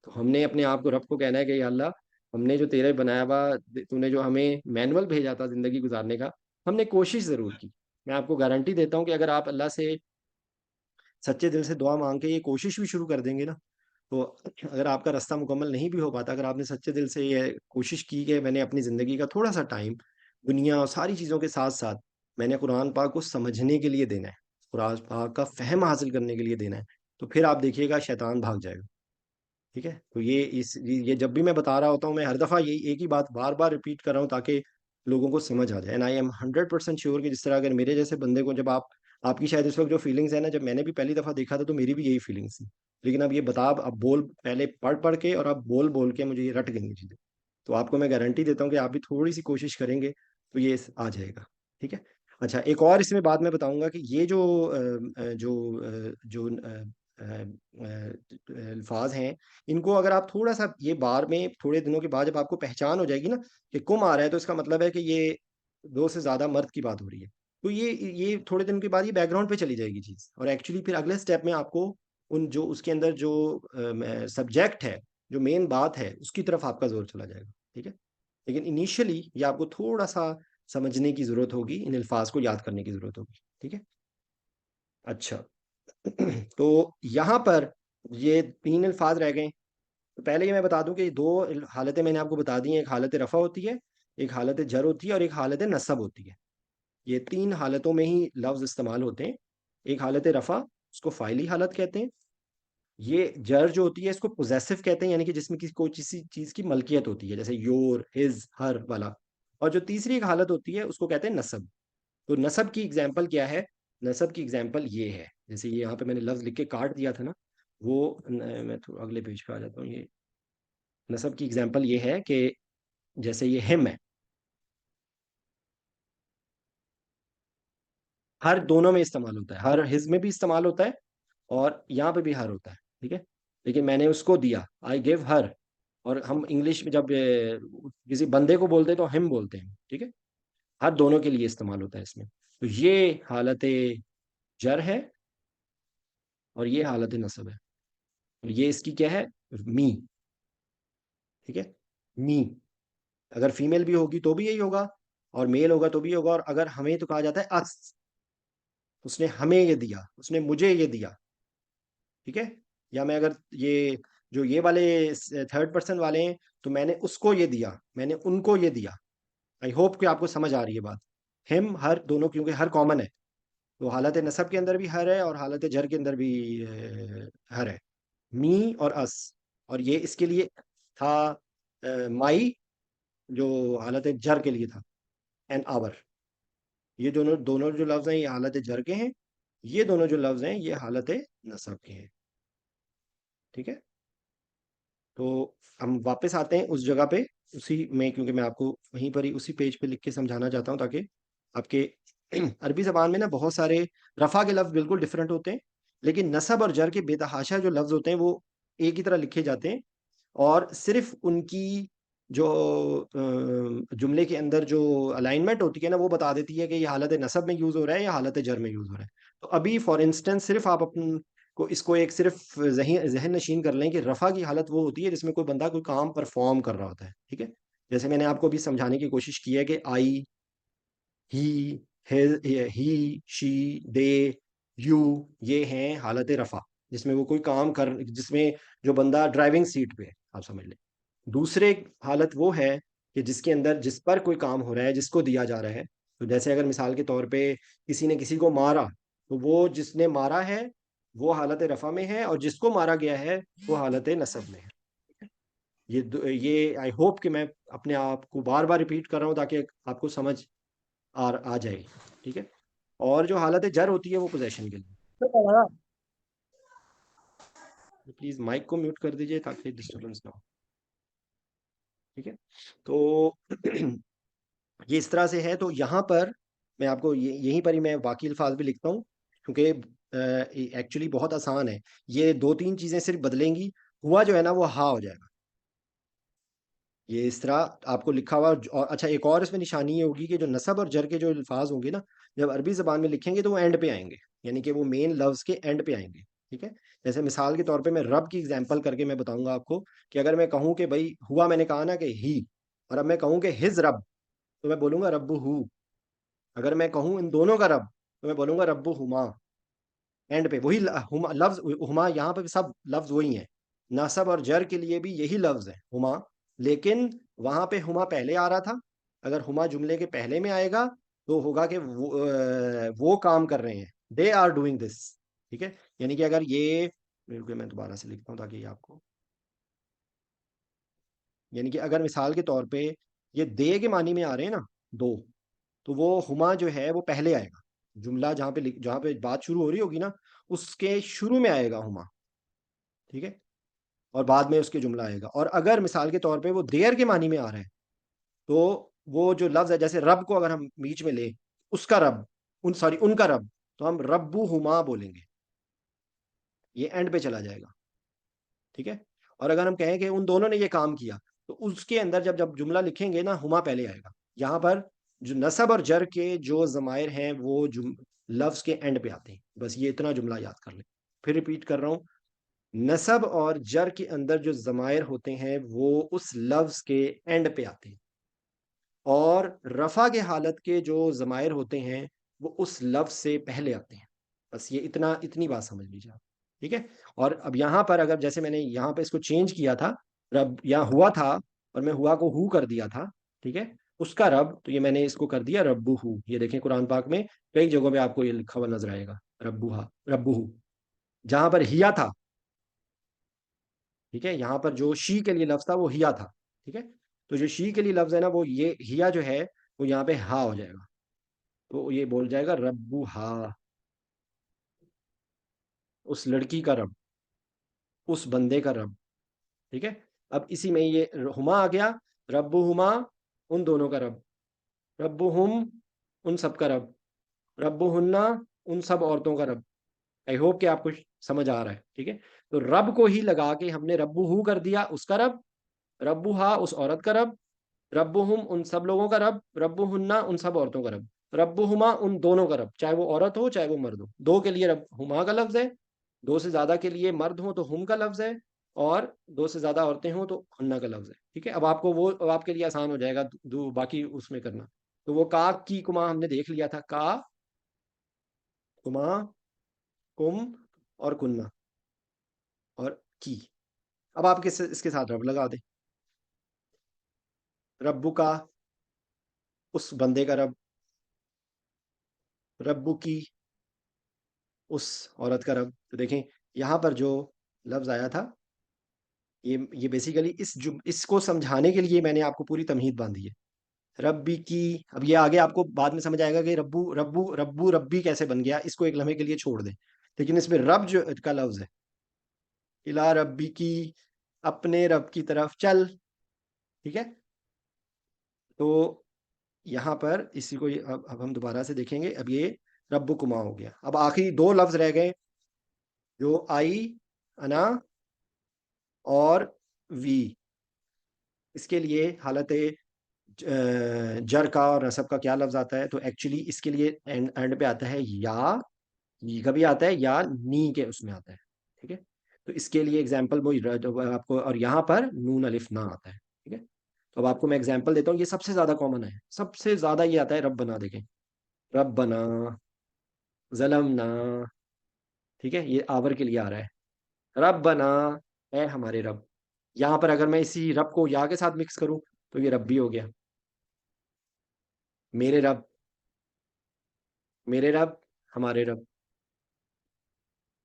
तो हमने अपने आप को, रब को कहना है कि या अल्लाह, हमने जो तेरे बनाया हुआ, तूने जो हमें मैनुअल भेजा था जिंदगी गुजारने का, हमने कोशिश जरूर की। मैं आपको गारंटी देता हूँ कि अगर आप अल्लाह से सच्चे दिल से दुआ मांग के ये कोशिश भी शुरू कर देंगे ना, तो अगर आपका रास्ता मुकम्मल नहीं भी हो पाता, अगर आपने सच्चे दिल से ये कोशिश की कि मैंने अपनी ज़िंदगी का थोड़ा सा टाइम दुनिया और सारी चीज़ों के साथ साथ मैंने कुरान पाक को समझने के लिए देना है, कुरान पाक का फहम हासिल करने के लिए देना है, तो फिर आप देखिएगा शैतान भाग जाएगा। ठीक है। तो ये जब भी मैं बता रहा होता हूँ, मैं हर दफ़ा यही एक ही बात बार बार रिपीट कर रहा हूँ ताकि लोगों को समझ आ जाए। एंड आई एम 100% श्योर कि जिस तरह अगर मेरे जैसे बंदे को, जब आप, आपकी शायद इस वक्त जो फीलिंग्स है ना, जब मैंने भी पहली दफ़ा देखा था तो मेरी भी यही फीलिंग्स थी, लेकिन अब ये बता, अब बोल, पहले पढ़ पढ़ के और अब बोल बोल के मुझे ये रट गई ये चीज़ें। तो आपको मैं गारंटी देता हूँ कि आप भी थोड़ी सी कोशिश करेंगे तो ये आ जाएगा। ठीक है। अच्छा, एक और इसमें बात मैं बताऊंगा कि ये जो अल्फाज हैं, इनको अगर आप थोड़ा सा ये बार में थोड़े दिनों के बाद जब आपको पहचान हो जाएगी ना कि कुम आ रहा है, तो इसका मतलब है कि ये दो से ज्यादा मर्द की बात हो रही है। तो ये थोड़े दिन के बाद ये बैकग्राउंड पे चली जाएगी चीज, और एक्चुअली फिर अगले स्टेप में आपको उन जो उसके अंदर जो सब्जेक्ट है, जो मेन बात है, उसकी तरफ आपका जोर चला जाएगा। ठीक है। लेकिन इनिशियली ये आपको थोड़ा सा समझने की जरूरत होगी, इन अल्फाज को याद करने की जरूरत होगी। ठीक है। अच्छा, तो यहाँ पर ये तीन अल्फाज रह गए। तो पहले ये मैं बता दूं कि दो हालतें मैंने आपको बता दी हैं, एक हालत रफ़ा होती है, एक हालत जर होती है, और एक हालत नसब होती है। ये तीन हालतों में ही लफ्ज इस्तेमाल होते हैं। एक हालत रफ़ा, उसको फाइली हालत कहते हैं। ये जर जो होती है इसको पोजेसिव कहते हैं, यानी कि जिसमें किसी कोई किसी चीज की मलकियत होती है, जैसे योर, हिज, हर वाला। और जो तीसरी एक हालत होती है उसको कहते हैं नसब। तो नसब की एग्जाम्पल क्या है? नसब की एग्जाम्पल ये है, जैसे ये यहाँ पे मैंने लफ्ज लिख के काट दिया था ना, वो मैं थोड़ा अगले पेज पे आ जाता हूँ। ये नसब की एग्जाम्पल ये है कि जैसे ये हिम है, हर दोनों में इस्तेमाल होता है, हर हिज में भी इस्तेमाल होता है और यहाँ पे भी हर होता है। ठीक है। लेकिन मैंने उसको दिया, आई गिव हर, और हम इंग्लिश में जब किसी बंदे को बोलते हैं तो हिम बोलते हैं। ठीक है। हर दोनों के लिए इस्तेमाल होता है इसमें। तो ये हालत जर है, और ये हालत नसब है। और ये इसकी क्या है, मी। ठीक है, मी। अगर फीमेल भी होगी तो भी यही होगा, और मेल होगा तो भी होगा। और अगर हमें तो कहा जाता है अस, उसने हमें ये दिया, उसने मुझे ये दिया। ठीक है, या मैं अगर ये जो ये वाले थर्ड पर्सन वाले हैं, तो मैंने उसको ये दिया, मैंने उनको ये दिया। आई होप कि आपको समझ आ रही है बात। हिम हर दोनों, क्योंकि हर कॉमन है, तो हालत नसब के अंदर भी हर है और हालत जर के अंदर भी हर है। मी और अस। और ये इसके लिए था माई, जो हालत जर के लिए था, एंड आवर। ये दोनों दोनों जो लफ्ज हैं ये हालत जर के हैं, ये दोनों जो लफ्ज हैं ये हालत नसब के हैं। ठीक है, तो हम वापस आते हैं उस जगह पे, उसी में, क्योंकि मैं आपको वहीं पर ही उसी पेज पे लिख के समझाना चाहता हूँ, ताकि आपके अरबी जबान में ना बहुत सारे रफ़ा के लफ्ज बिल्कुल डिफरेंट होते हैं, लेकिन नसब और जर के बेतहाशा जो लफ्ज होते हैं वो एक ही तरह लिखे जाते हैं। और सिर्फ उनकी जो जुमले के अंदर जो अलाइनमेंट होती है ना, वो बता देती है कि ये हालत नसब में यूज़ हो रहा है या हालत जर में यूज़ हो रहा है। तो अभी फॉर इंस्टेंस सिर्फ आप अपन को इसको एक सिर्फ जहन नशीन कर लें कि रफ़ा की हालत वो होती है जिसमें कोई बंदा कोई काम परफॉर्म कर रहा होता है। ठीक है, जैसे मैंने आपको अभी समझाने की कोशिश की है कि आई, ही, ही, शी, दे, यू, ये हैं हालत रफ़ा, जिसमें वो कोई काम कर, जिसमें जो बंदा ड्राइविंग सीट पे है, आप समझ लें। दूसरे हालत वो है कि जिसके अंदर जिस पर कोई काम हो रहा है, जिसको दिया जा रहा है। तो जैसे अगर मिसाल के तौर पे किसी ने किसी को मारा, तो वो जिसने मारा है वो हालत रफ़ा में है, और जिसको मारा गया है वो हालत नसब में है। ये आई होप कि मैं अपने आप को बार बार रिपीट कर रहा हूँ ताकि आपको समझ आ जाए। ठीक है, और जो हालत जर होती है वो पोजेशन के लिए। प्लीज माइक को म्यूट कर दीजिए ताकि डिस्टर्बेंस ना हो। ठीक है, तो ये इस तरह से है। तो यहाँ पर मैं आपको यहीं पर ही मैं बाकी अल्फाज भी लिखता हूँ, क्योंकि एक्चुअली बहुत आसान है। ये दो तीन चीजें सिर्फ बदलेंगी, हुआ जो है ना वो हा हो जाएगा। ये इस तरह आपको लिखा हुआ। और अच्छा, एक और इसमें निशानी ये होगी कि जो नसब और जर के जो अल्फाज होंगे ना, जब अरबी ज़बान में लिखेंगे तो वो एंड पे आएंगे, यानी कि वो मेन लफ्ज़ के एंड पे आएंगे। ठीक है, जैसे मिसाल के तौर पे मैं रब की एग्जांपल करके मैं बताऊंगा आपको कि अगर मैं कहूँ कि भाई हुआ, मैंने कहा ना कि ही, और अब मैं कहूँ कि हिज रब, तो मैं बोलूंगा रब्बु हु। अगर मैं कहूँ इन दोनों का रब, तो मैं बोलूंगा रब्बु हुमा। एंड पे वही हुमा लफ्ज, हुमा यहाँ पे सब लफ्ज वही है। नसब और जर के लिए भी यही लफ्ज है हुमा, लेकिन वहां पे हुमा पहले आ रहा था। अगर हुमा जुमले के पहले में आएगा तो होगा कि वो काम कर रहे हैं, दे आर डूइंग दिस। ठीक है, यानी कि अगर ये, बिल्कुल मैं दोबारा से लिखता हूँ ताकि ये आपको, यानी कि अगर मिसाल के तौर पे ये दे के मानी में आ रहे हैं ना, दो, तो वो हुमा जो है वो पहले आएगा। जुमला जहाँ पे बात शुरू हो रही होगी ना, उसके शुरू में आएगा हुमा। ठीक है, और बाद में उसके जुमला आएगा। और अगर मिसाल के तौर पे वो देयर के मानी में आ रहा है, तो वो जो लफ्ज है, जैसे रब को अगर हम बीच में ले, उसका रब, उनका रब, तो हम रब्बू हुमा बोलेंगे, ये एंड पे चला जाएगा। ठीक है, और अगर हम कहें कि उन दोनों ने ये काम किया, तो उसके अंदर जब जब जुमला लिखेंगे ना, हुमा पहले आएगा। यहाँ पर जो नसब और जर के जो जमायर हैं वो लफ्ज के एंड पे आते हैं। बस ये इतना जुमला याद कर लें। फिर रिपीट कर रहा हूँ, नसब और जर के अंदर जो जमायर होते हैं वो उस लफ्ज के एंड पे आते हैं, और रफा के हालत के जो जमायर होते हैं वो उस लफ्ज से पहले आते हैं। बस ये इतनी बात समझ लीजिए आप। ठीक है, और अब यहाँ पर अगर जैसे मैंने यहाँ पे इसको चेंज किया था, रब यहाँ हुआ था और मैं हुआ को हु कर दिया था। ठीक है, उसका रब, तो ये मैंने इसको कर दिया रब्बू हु। ये देखें कुरान पाक में कई जगहों पे आपको ये लिखा हुआ नजर आएगा, रब्बू हु। जहां पर हिया था, ठीक है, यहाँ पर जो शी के लिए लफ्ज था वो हिया था। ठीक है, तो जो शी के लिए लफ्ज है ना, वो ये हिया जो है वो यहाँ पे हा हो जाएगा, तो ये बोल जाएगा रब्बू हा, उस लड़की का रब, उस बंदे का रब। ठीक है, अब इसी में ये हुमा आ गया, रब्बू हुमा, उन दोनों का रब, रब्बू हुम, उन सब का रब, रब्बू हुन्ना, उन सब औरतों का रब। आई होप कि आपको समझ आ रहा है। ठीक है, तो रब को ही लगा के हमने रब्बू हु कर दिया, उसका रब, रब्बू हा, उस औरत का रब, रब्बुहुम, उन सब लोगों का रब, रब्बुहुन्ना, उन सब औरतों का रब, रब्बुहुमा, उन दोनों का रब, चाहे वो औरत हो चाहे वो मर्द हो, दो के लिए रब हुमा का लफ्ज है, दो से ज्यादा के लिए मर्द हो तो हुम का लफ्ज है, और दो से ज्यादा औरतें हो तो हन्ना का लफ्ज है। ठीक है, अब आपके लिए आसान हो जाएगा दो बाकी उसमें करना। तो वो का की कुमा हमने देख लिया था, का कुमा कुम और कुन्ना और की। अब आप इसके साथ रब लगा दे। रब्बू का, उस बंदे का रब। रब्बू की, उस औरत का रब। तो देखें यहाँ पर जो लफ्ज आया था, ये बेसिकली इसको समझाने के लिए मैंने आपको पूरी तमहीद बांधी है। रब्बी की। अब ये आगे आपको बाद में समझ आएगा कि रब्बू रब्बू रब्बू रब्बी कैसे बन गया, इसको एक लम्हे के लिए छोड़ दें। लेकिन इसमें रब जो का लफ्ज है, इला रब्बी की, अपने रब की तरफ चल। ठीक है, तो यहाँ पर इसी को अब हम दोबारा से देखेंगे। अब ये रब्बु कुमा हो गया। अब आखिरी दो लफ्ज रह गए, जो आई, अना और वी। इसके लिए हालत जर का और नसब का क्या लफ्ज आता है? तो एक्चुअली इसके लिए एंड पे आता है या, ये कभी आता है या नी के उसमें आता है। ठीक है, तो इसके लिए एग्जाम्पल वो आपको, और यहाँ पर नून अलिफ ना आता है। ठीक है, तो अब आपको मैं एग्जाम्पल देता हूँ। ये सबसे ज्यादा कॉमन है, सबसे ज्यादा ये आता है रब बना। देखें, रब बना, जलम ना। ठीक है, ये आवर के लिए आ रहा है। रब बना, है हमारे रब। यहाँ पर अगर मैं इसी रब को या के साथ मिक्स करूं तो ये रब भी हो गया, मेरे रब। मेरे रब, हमारे रब।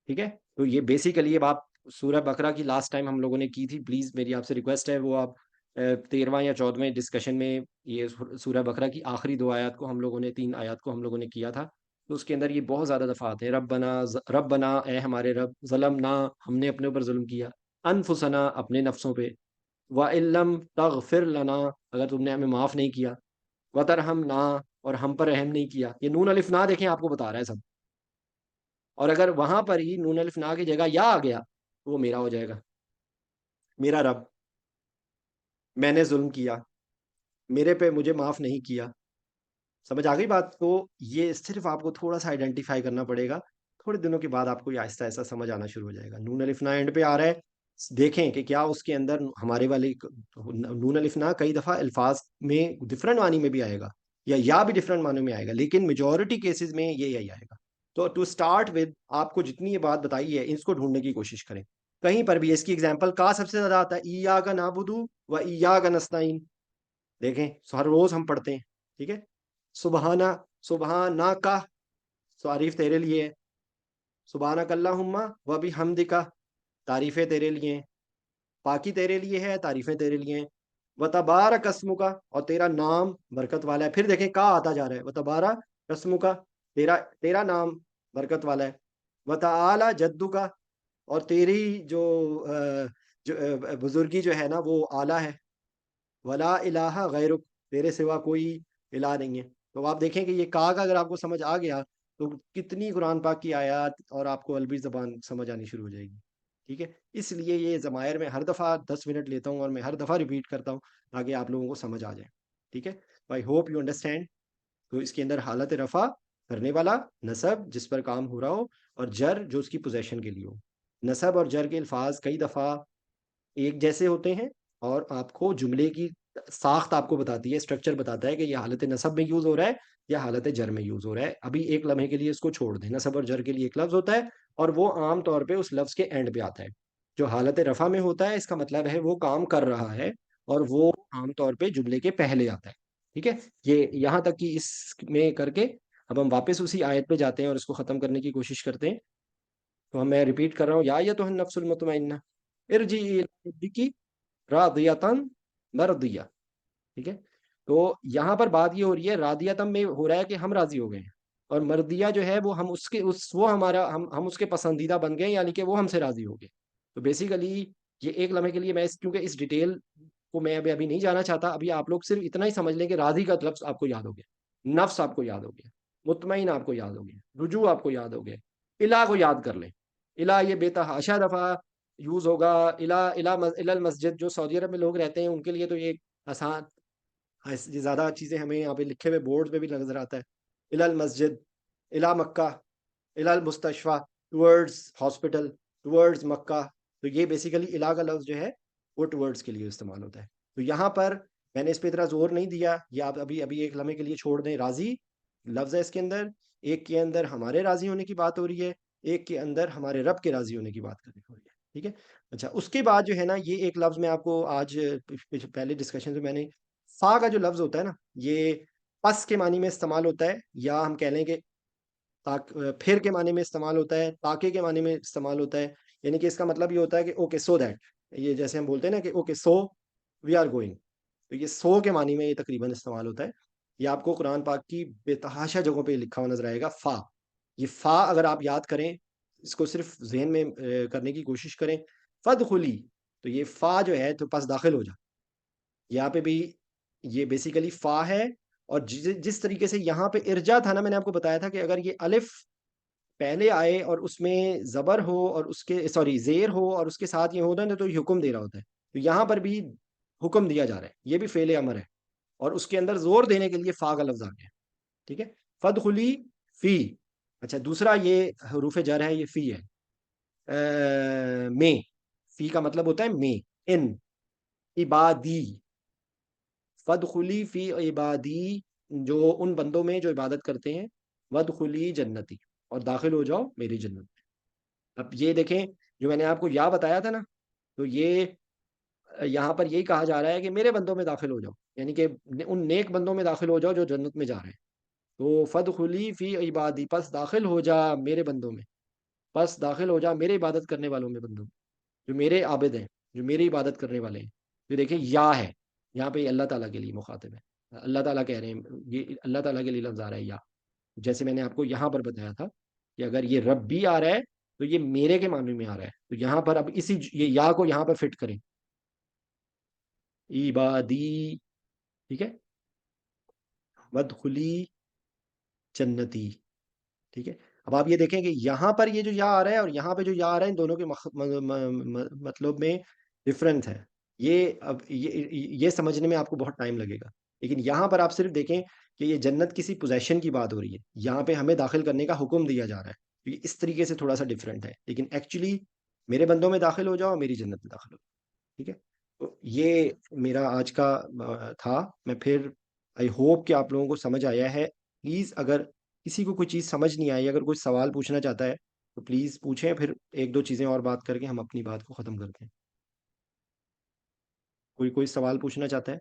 ठीक है, तो ये बेसिकली, अब आप सूरह बकरा की लास्ट टाइम हम लोगों ने की थी, प्लीज मेरी आपसे रिक्वेस्ट है वो आप 13वां या 14वें डिस्कशन में, ये सूरह बकरा की आखिरी दो आयत को हम लोगों ने, तीन आयत को हम लोगों ने किया था। तो उसके अंदर ये बहुत ज्यादा दफा आते हैं, रब बना, ए हमारे रब, जलम ना, हमने अपने ऊपर जुल्म किया, अनफुसना, अपने नफ्सों पे, व इल्लम तगफिर लना, अगर तुमने हमें माफ नहीं किया, वतरहम ना, और हम पर रहम नहीं किया। ये नून अलिफ ना देखें आपको बता रहा है सब। और अगर वहां पर ही नून अलिफ ना की जगह या आ गया तो वो मेरा हो जाएगा। मेरा रब, मैंने जुल्म किया, मेरे पे मुझे माफ नहीं किया। समझ आ गई बात? तो ये सिर्फ आपको थोड़ा सा आइडेंटिफाई करना पड़ेगा। थोड़े दिनों के बाद आपको ये आहिस्ता आहिस्ता समझ आना शुरू हो जाएगा। नून अलिफ ना एंड पे आ रहा है, देखें कि क्या उसके अंदर हमारे वाले नून अलिफ ना कई दफा अल्फाज में डिफरेंट मानी में भी आएगा, या भी डिफरेंट मानों में आएगा, लेकिन मेजोरिटी केसेस में ये यही आएगा। तो टू स्टार्ट विद, आपको जितनी ये बात बताई है इसको ढूंढने की कोशिश करें। कहीं पर भी इसकी एग्जाम्पल का सबसे ज्यादा आता है, ईया का नाबुदू व ईया का नस्ताइन। देखें, हर रोज हम पढ़ते हैं। ठीक है, सुबहाना, सुबहाना का, तारीफ तेरे लिए है। सुबहाना कल्लाहुम्मा व भी हमदिका, तारीफें तेरे लिए हैं। पाकी तेरे लिए है, तारीफें तेरे लिए हैं। व तबारक अस्मु का, और तेरा नाम बरकत वाला है। फिर देखें का आता जा रहा है, व तबारक अस्मु का, तेरा तेरा नाम बरकत वाला है। व तआला जद्दू का, और तेरी जो बुजुर्गी जो है ना वो आला है। वला इलाहा गैरुक, तेरे सिवा कोई इला नहीं है। तो आप देखें कि ये का अगर आपको समझ आ गया तो कितनी कुरान पाक की आयत और आपको अरबी ज़बान समझ आनी शुरू हो जाएगी। ठीक है, इसलिए ये ज़मायर में हर दफ़ा 10 मिनट लेता हूँ और मैं हर दफ़ा रिपीट करता हूँ ताकि आप लोगों को समझ आ जाए। ठीक है, आई होप यू अंडरस्टैंड। तो इसके अंदर हालत रफ़ा, करने वाला, नसब जिस पर काम हो रहा हो, और जर जो उसकी पोजेशन के लिए हो। नसब और जर के अल्फाज कई दफ़ा एक जैसे होते हैं, और आपको जुमले की साख्त आपको बताती है, स्ट्रक्चर बताता है कि ये हालत नसब में यूज हो रहा है या हालत जर में यूज हो रहा है। अभी एक लम्हे के लिए इसको छोड़ दें, नसब और जर के लिए एक लफ्ज होता है, और वो आम तौर पे उस लफ्ज के एंड पे आता है। जो हालत रफा में होता है इसका मतलब है वो काम कर रहा है, और वो आम तौर पे जुमले के पहले आता है। ठीक है, ये यहाँ तक कि इसमें करके अब हम वापस उसी आयत पे जाते हैं और इसको खत्म करने की कोशिश करते हैं। तो हम, मैं रिपीट कर रहा हूँ, या अय्युहन नफ्सुल मुतमइन्ना इरजी इला रब्बिकी रादियतन मर्दिया। ठीक है, तो यहाँ पर बात ये हो रही है, रादियतम में हो रहा है कि हम राजी हो गए हैं, और मर्दिया जो है वो हम उसके उस वो हमारा हम उसके पसंदीदा बन गए, यानी कि वो हमसे राजी हो गए। तो बेसिकली ये एक लम्हे के लिए मैं क्योंकि इस डिटेल को मैं अभी अभी नहीं जाना चाहता, अभी आप लोग सिर्फ इतना ही समझ लें कि राजी का लफ्ज आपको याद हो गया, नफ्स आपको याद हो गया, मुतमईन आपको याद हो गया, रुजू आपको याद हो गया, इला को याद कर लें। इला ये बेतहाशा दफा यूज होगा। इलल मस्जिद, जो सऊदी अरब में लोग रहते हैं उनके लिए तो ये आसान, ये ज्यादा चीजें हमें यहाँ पे लिखे हुए बोर्ड पे भी नजर आता है। इलल मस्जिद, इला मक्का, इलल मुस्तशफा। टुवर्ड्स हॉस्पिटल, टुवर्ड्स मक्का। तो ये बेसिकली इला का लफ्ज़ जो है वो टुवर्ड्स के लिए इस्तेमाल होता है। तो यहाँ पर मैंने इस पे इतना जोर नहीं दिया, ये आप अभी अभी एक लम्हे के लिए छोड़ दें। राजी लफ्ज़ है इसके अंदर, एक के अंदर हमारे राजी होने की बात हो रही है, एक के अंदर हमारे रब के राजी होने की बात कर हो रही है। ठीक है। अच्छा, उसके बाद जो है ना, ये एक लफ्ज़ मैं आपको आज पहले डिस्कशन में मैंने फा का जो लफ्ज़ होता है ना, ये पस के मानी में इस्तेमाल होता है, या हम कह लें कि फिर के माने में इस्तेमाल होता है, ताके के माने में इस्तेमाल होता है। यानी कि इसका मतलब ये होता है कि ओके सो दैट, ये जैसे हम बोलते हैं ना कि okay so we are going, तो ये सो के मानी में ये तकरीबन इस्तेमाल होता है। ये आपको कुरान पाक की बेतहाशा जगहों पे लिखा हुआ नजर आएगा फा। ये फा अगर आप याद करें, इसको सिर्फ ज़हन में करने की कोशिश करें, फदखुली, तो ये फा जो है तो पास दाखिल हो जा। यहाँ पे भी ये बेसिकली फा है। और जिस तरीके से यहाँ पे इर्जा था ना, मैंने आपको बताया था कि अगर ये अलिफ पहले आए और उसमें ज़बर हो और उसके सॉरी ज़ेर हो और उसके साथ ये होता है ना, तो ये हुक्म दे रहा होता है। तो यहाँ पर भी हुक्म दिया जा रहा है, ये भी फ़ेल अमर है, और उसके अंदर ज़ोर देने के लिए फ़ा का लफ्ज़ आ गया। ठीक है। फदखुली फ़ी। अच्छा, दूसरा ये हरूफ जर है, ये फ़ी है। में, फ़ी का मतलब होता है में, इन, इबादी, फदखुली फ़ी इबादी, जो उन बंदों में जो इबादत करते हैं, वदखुली जन्नती, और दाखिल हो जाओ मेरी जन्नत। अब ये देखें, जो मैंने आपको या बताया था ना, तो ये यहाँ पर यही कहा जा रहा है कि मेरे बंदों में दाखिल हो जाओ, यानी कि उन नेक बंदों में दाखिल हो जाओ जो जन्नत में जा रहे हैं। तो फदखुली फी इबादी, पस दाखिल हो जा मेरे बंदों में, पस दाखिल हो जा मेरे इबादत करने वालों में, बंदों में, जो मेरे आबिद हैं, जो मेरी इबादत करने वाले हैं। तो देखिए या है, यहाँ पे अल्लाह ताला के लिए मुखातिब है, अल्लाह ताला कह रहे हैं, ये अल्लाह ताला के लिए लफ्ज़ आ रहा है या। जैसे मैंने आपको यहाँ पर बताया था कि अगर ये रब्बी आ रहा है तो ये मेरे के मामले में आ रहा है। तो यहाँ पर अब इसी ये या को यहाँ पर फिट करें, इबादी। ठीक है। वदखुली जन्नती। ठीक है। अब आप ये देखें कि यहाँ पर ये जो या आ रहा है और यहाँ पे जो या आ रहा है, इन दोनों के मतलब में डिफरेंस है। ये अब ये समझने में आपको बहुत टाइम लगेगा, लेकिन यहाँ पर आप सिर्फ देखें कि ये जन्नत किसी पोजेशन की बात हो रही है, यहाँ पे हमें दाखिल करने का हुक्म दिया जा रहा है। तो ये इस तरीके से थोड़ा सा डिफरेंट है, लेकिन एक्चुअली मेरे बंदों में दाखिल हो जाओ, मेरी जन्नत में दाखिल हो जाओ। ठीक है। तो ये मेरा आज का था। मैं फिर आई होप कि आप लोगों को समझ आया है। प्लीज़ अगर किसी को कोई चीज़ समझ नहीं आई, अगर कोई सवाल पूछना चाहता है तो प्लीज़ पूछें, फिर एक दो चीज़ें और बात करके हम अपनी बात को ख़त्म करते हैं। कोई कोई सवाल पूछना चाहता है?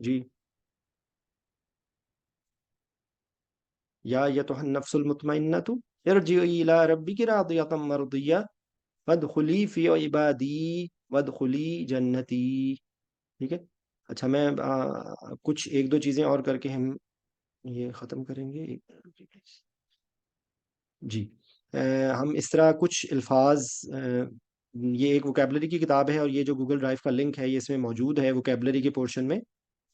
जी। या अय्युहन नफ्सुल मुतमइन्नतु इरजिई इला रब्बिकी रादियतम मर्दिया फदखुली फी इबादी वदखुली जन्नती। ठीक है। अच्छा, मैं कुछ एक दो चीज़ें और करके हम ये ख़त्म करेंगे। जी। अ, हम इस तरह कुछ अल्फाज, ये एक वोकेबलरी की किताब है और ये जो गूगल ड्राइव का लिंक है ये इसमें मौजूद है वोकेबलरी के पोर्शन में।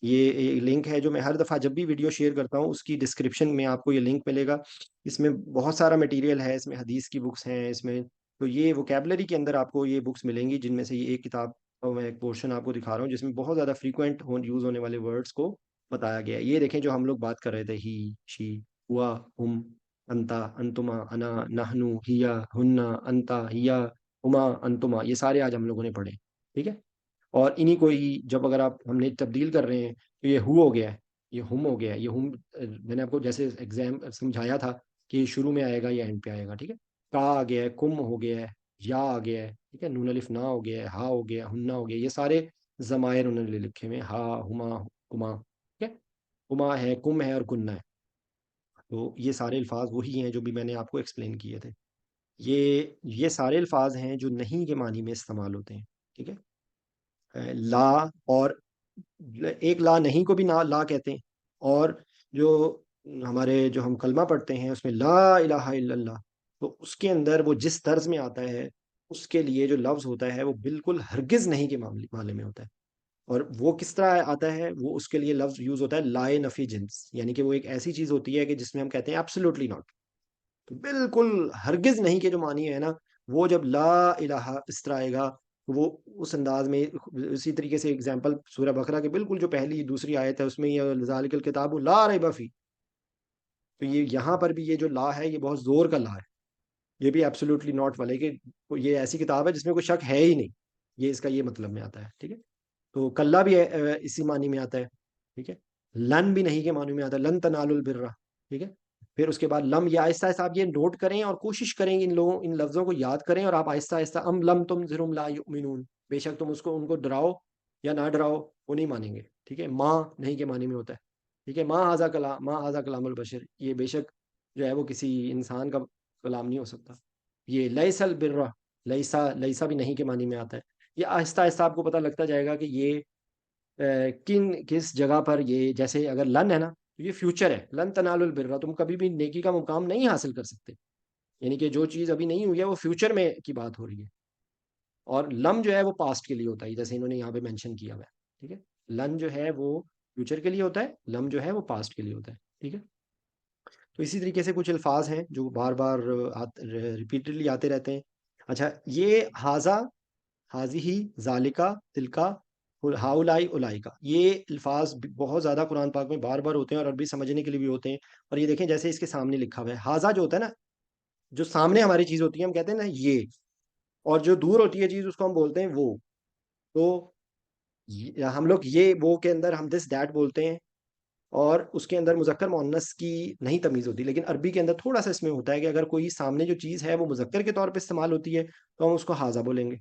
ये लिंक है जो मैं हर दफ़ा जब भी वीडियो शेयर करता हूँ उसकी डिस्क्रिप्शन में आपको ये लिंक मिलेगा। इसमें बहुत सारा मटेरियल है, इसमें हदीस की बुक्स हैं इसमें। तो ये वोकेबलरी के अंदर आपको ये बुक्स मिलेंगी, जिनमें से ये एक किताब और मैं एक पोर्शन आपको दिखा रहा हूँ जिसमें बहुत ज़्यादा फ्रीक्वेंट यूज़ होने वाले वर्ड्स को बताया गया है। ये देखें, जो हम लोग बात कर रहे थे, ही, शी, हुआ, हुम, अंता, अंतुमा, अना, नहनु, हिया, हुन्ना, अंता, हिया, हुमा, अंतुमा, ये सारे आज हम लोगों ने पढ़े। ठीक है। और इन्हीं को ही जब अगर आप हमने तब्दील कर रहे हैं तो ये हु हो गया है, ये हुम हो गया है, ये हुम मैंने आपको जैसे एग्जाम समझाया था कि ये शुरू में आएगा या एंड पे आएगा। ठीक है। का आ गया है, कुम हो गया है, या आ गया है, ठीक है, नून अलिफ ना हो गया है, हा हो गया, हुन्ना हो गया, ये सारे जमायर उन्होंने लिखे हुए हैं, हा, हुमा, कुमा। ठीक है। कुमा है, कुम है और कुन्ना है। तो ये सारे अल्फाज वही हैं जो भी मैंने आपको एक्सप्लेन किए थे। ये सारे अल्फाज हैं जो नहीं के मानी में इस्तेमाल होते हैं। ठीक है। ला, और एक ला नहीं को भी ना ला कहते हैं। और जो हमारे जो हम कलमा पढ़ते हैं उसमें ला इलाहा इल्लल्लाह, तो उसके अंदर वो जिस तर्ज में आता है, उसके लिए जो लफ्ज़ होता है वो बिल्कुल हरगिज़ नहीं के मामले में होता है। और वो किस तरह आता है, वो उसके लिए लफ्ज़ यूज़ होता है लाए नफ़ी जिन्स, यानी कि वो एक ऐसी चीज़ होती है कि जिसमें हम कहते हैं एब्सोल्युटली नॉट। तो बिल्कुल हरगिज़ नहीं के जो मानी है ना, वो जब ला इलाहा इस तरह आएगा, वो उस अंदाज में, उसी तरीके से एग्जाम्पल सूरह बकरा के बिल्कुल जो पहली दूसरी आयत है उसमें ये ज़ालिकल किताबु ला रैब फीह, तो ये यहाँ पर भी ये जो ला है ये बहुत जोर का ला है। ये भी एब्सोल्युटली नॉट वाला है कि ये ऐसी किताब है जिसमें कोई शक है ही नहीं, ये इसका ये मतलब में आता है। ठीक है, तो कल्ला भी इसी मानी में आता है। ठीक है, लन भी नहीं के मानी में आता है, लन तनालुल बिर्रा। ठीक है, फिर उसके बाद लम, ये आहिस्ता आहिस्ता आप ये नोट करें और कोशिश करें इन लोगों इन लफ्जों को याद करें, और आप आहिस्ता आहिस्ता, अम लम तुम जिरुम ला युमिनून, बेशक तुम उसको उनको डराओ या ना डराओ वो नहीं मानेंगे। ठीक है, माँ नहीं के मानी में होता है। ठीक है, माँ हाजा कलामुल बशर, ये बेशक जो है वो किसी इंसान का कलाम नहीं हो सकता। ये लैसल बिर्रा, लैसा लैसा भी नहीं के मानी में आता है। ये आहिस्ता आहिस्ता आपको पता लगता जाएगा कि ये किस जगह पर, ये जैसे अगर लन है ना, तो ये फ्यूचर है, लन तनालुल बिर्रा, तुम कभी भी नेकी का मुकाम नहीं हासिल कर सकते, यानी कि जो चीज़ अभी नहीं हुई है वो फ्यूचर में की बात हो रही है। और लम जो है वो पास्ट के लिए होता है, जैसे इन्होंने यहाँ पे मेंशन किया हुआ है। ठीक है, लन जो है वो फ्यूचर के लिए होता है, लम जो है वो पास्ट के लिए होता है। ठीक है, तो इसी तरीके से कुछ अल्फाज हैं जो बार बार रिपीटेडली आते रहते हैं। अच्छा, ये हाजा, हाजिही, जालिका, तिलका, हाउलाई, उलाइका, ये अल्फाज बहुत ज़्यादा कुरान पाक में बार बार होते हैं और अरबी समझने के लिए भी होते हैं। और ये देखें जैसे इसके सामने लिखा हुआ है, हाजा जो होता है ना, जो सामने हमारी चीज़ होती है हम कहते हैं ना ये, और जो दूर होती है चीज़ उसको हम बोलते हैं वो। तो हम लोग ये वो के अंदर हम दिस दैट बोलते हैं, और उसके अंदर मुज़क्कर मुअन्नस की नहीं तमीज़ होती, लेकिन अरबी के अंदर थोड़ा सा इसमें होता है कि अगर कोई सामने जो चीज़ है वो मुज़क्कर के तौर पे इस्तेमाल होती है तो हम उसको हाजा बोलेंगे,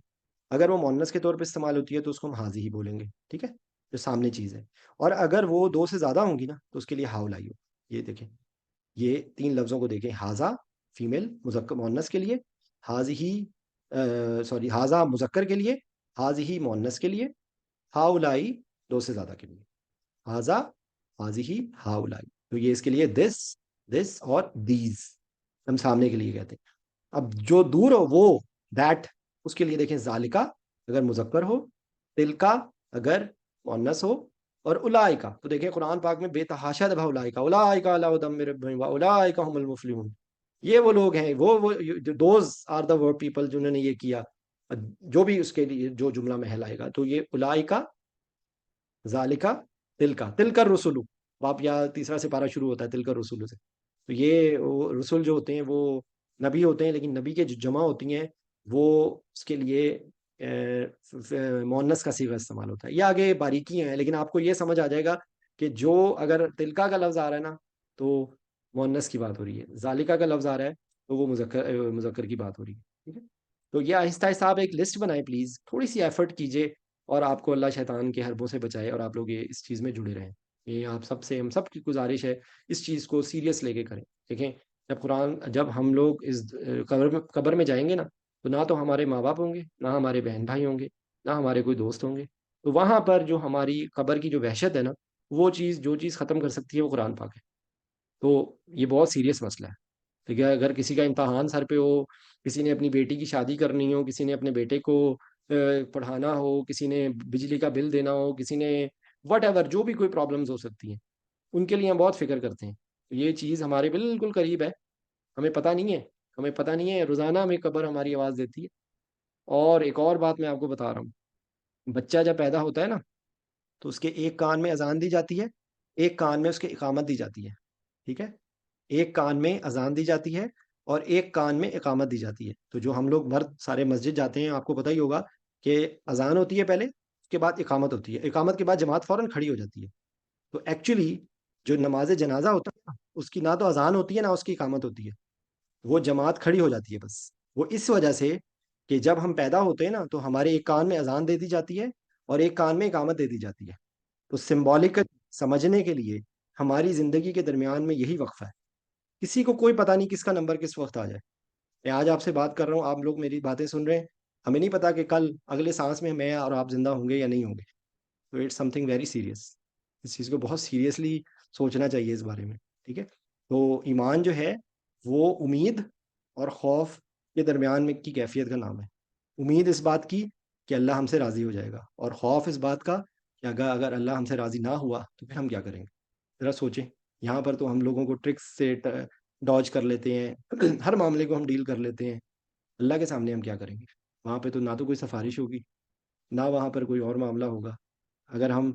अगर वो मुअन्नस के तौर पे इस्तेमाल होती है तो उसको हम हाजी ही बोलेंगे। ठीक है, जो सामने चीज़ है। और अगर वो दो से ज़्यादा होंगी ना तो उसके लिए हाउलाई हो। ये देखें, ये तीन लफ्ज़ों को देखें, हाजा फीमेल मुज़क्कर मुअन्नस के लिए, हाजी ही, सॉरी, हाजा मुज़क्कर के लिए, हाजी ही मुअन्नस के लिए, हाउलाई दो से ज़्यादा के लिए। हाजा, हाजिही, हाउलाई, तो ये इसके लिए दिस और दीज, हम सामने के लिए कहते हैं। अब जो दूर हो वो दैट, उसके लिए देखें, जालिका अगर मुजक्कर हो, तिलका अगर मुअन्नस हो, और उलाइका, तो देखें कुरान पाक में बेतहाशा दफा उलाइका, उलाइका अला हुदम मिर रब्बिहिम व उलाइका हुमुल मुफलिहून, ये वो लोग हैं, वो those are the word people जिन्होंने ये किया। जो भी उसके लिए जो जुमला महल आएगा, तो ये उलाइका, जालिका, तिलका, तिलकर रसुलु, वाप या तीसरा सिपारा शुरू होता है तिलकर रसुलु से। तो ये रसुल जो होते हैं वो नबी होते हैं, लेकिन नबी के जो जमा होती हैं वो उसके लिए मुअन्नस का सीगा इस्तेमाल होता है। ये आगे बारीकियां हैं, लेकिन आपको ये समझ आ जाएगा कि जो अगर तिलका का लफ्ज़ आ रहा है ना तो मुअन्नस की बात हो रही है, जालिका का लफ्ज़ आ रहा है तो वो मुज़क्कर मुज़क्कर की बात हो रही है। ठीक है, तो ये आहिस्ता आहिस्ता आप एक लिस्ट बनाए प्लीज़, थोड़ी सी एफर्ट कीजिए, और आपको अल्लाह शैतान के हरबों से बचाए और आप लोग ये इस चीज़ में जुड़े रहें। ये आप सबसे, हम सब की गुजारिश है, इस चीज़ को सीरियस लेके करें। देखें, जब हम लोग इस कब्र में जाएंगे ना, तो ना तो हमारे माँ बाप होंगे, ना हमारे बहन भाई होंगे, ना हमारे कोई दोस्त होंगे। तो वहाँ पर जो हमारी कब्र की जो वहशत है ना, वो चीज़, जो चीज़ ख़त्म कर सकती है वो कुरान पाक है। तो ये बहुत सीरियस मसला है। ठीक है, अगर किसी का इम्तहान सर पे हो, किसी ने अपनी बेटी की शादी करनी हो, किसी ने अपने बेटे को पढ़ाना हो, किसी ने बिजली का बिल देना हो, किसी ने वट एवर, जो भी कोई प्रॉब्लम्स हो सकती हैं, उनके लिए हम बहुत फिक्र करते हैं। तो ये चीज़ हमारे बिल्कुल करीब है, हमें पता नहीं है, हमें पता नहीं है, रोज़ाना हमें कब्र हमारी आवाज़ देती है। और एक और बात मैं आपको बता रहा हूँ, बच्चा जब पैदा होता है ना, तो उसके एक कान में अजान दी जाती है, एक कान में उसके इकामत दी जाती है। ठीक है, एक कान में अजान दी जाती है और एक कान में इकामत दी जाती है। तो जो हम लोग मर्द सारे मस्जिद जाते हैं, आपको पता ही होगा कि अजान होती है पहले, उसके बाद इकामत होती है, इकामत के बाद जमात फौरन खड़ी हो जाती है। तो एक्चुअली जो नमाज जनाजा होता है ना, उसकी ना तो अजान होती है ना उसकी इकामत होती है, वो जमात खड़ी हो जाती है बस। वो इस वजह से कि जब हम पैदा होते हैं ना तो हमारे एक कान में अजान दे दी जाती है और एक कान में इकामत दे दी जाती है। तो सिंबॉलिक समझने के लिए हमारी जिंदगी के दरमियान में यही वक्फा है। किसी को कोई पता नहीं किसका नंबर किस वक्त आ जाए। मैं आज आपसे बात कर रहा हूँ, आप लोग मेरी बातें सुन रहे हैं, हमें नहीं पता कि कल अगले सांस में मैं और आप जिंदा होंगे या नहीं होंगे। तो इट्स समथिंग वेरी सीरियस, इस चीज़ को बहुत सीरियसली सोचना चाहिए इस बारे में। ठीक है, तो ईमान जो है वो उम्मीद और खौफ के दरमियान में की कैफियत का नाम है। उम्मीद इस बात की कि अल्लाह हमसे राज़ी हो जाएगा, और खौफ इस बात का कि अगर अगर अल्लाह हमसे राज़ी ना हुआ तो फिर हम क्या करेंगे। ज़रा सोचें, यहाँ पर तो हम लोगों को ट्रिक्स से डॉज कर लेते हैं हर मामले को हम डील कर लेते हैं, अल्लाह के सामने हम क्या करेंगे। वहाँ पे तो ना तो कोई सिफारिश होगी, ना वहाँ पर कोई और मामला होगा। अगर हम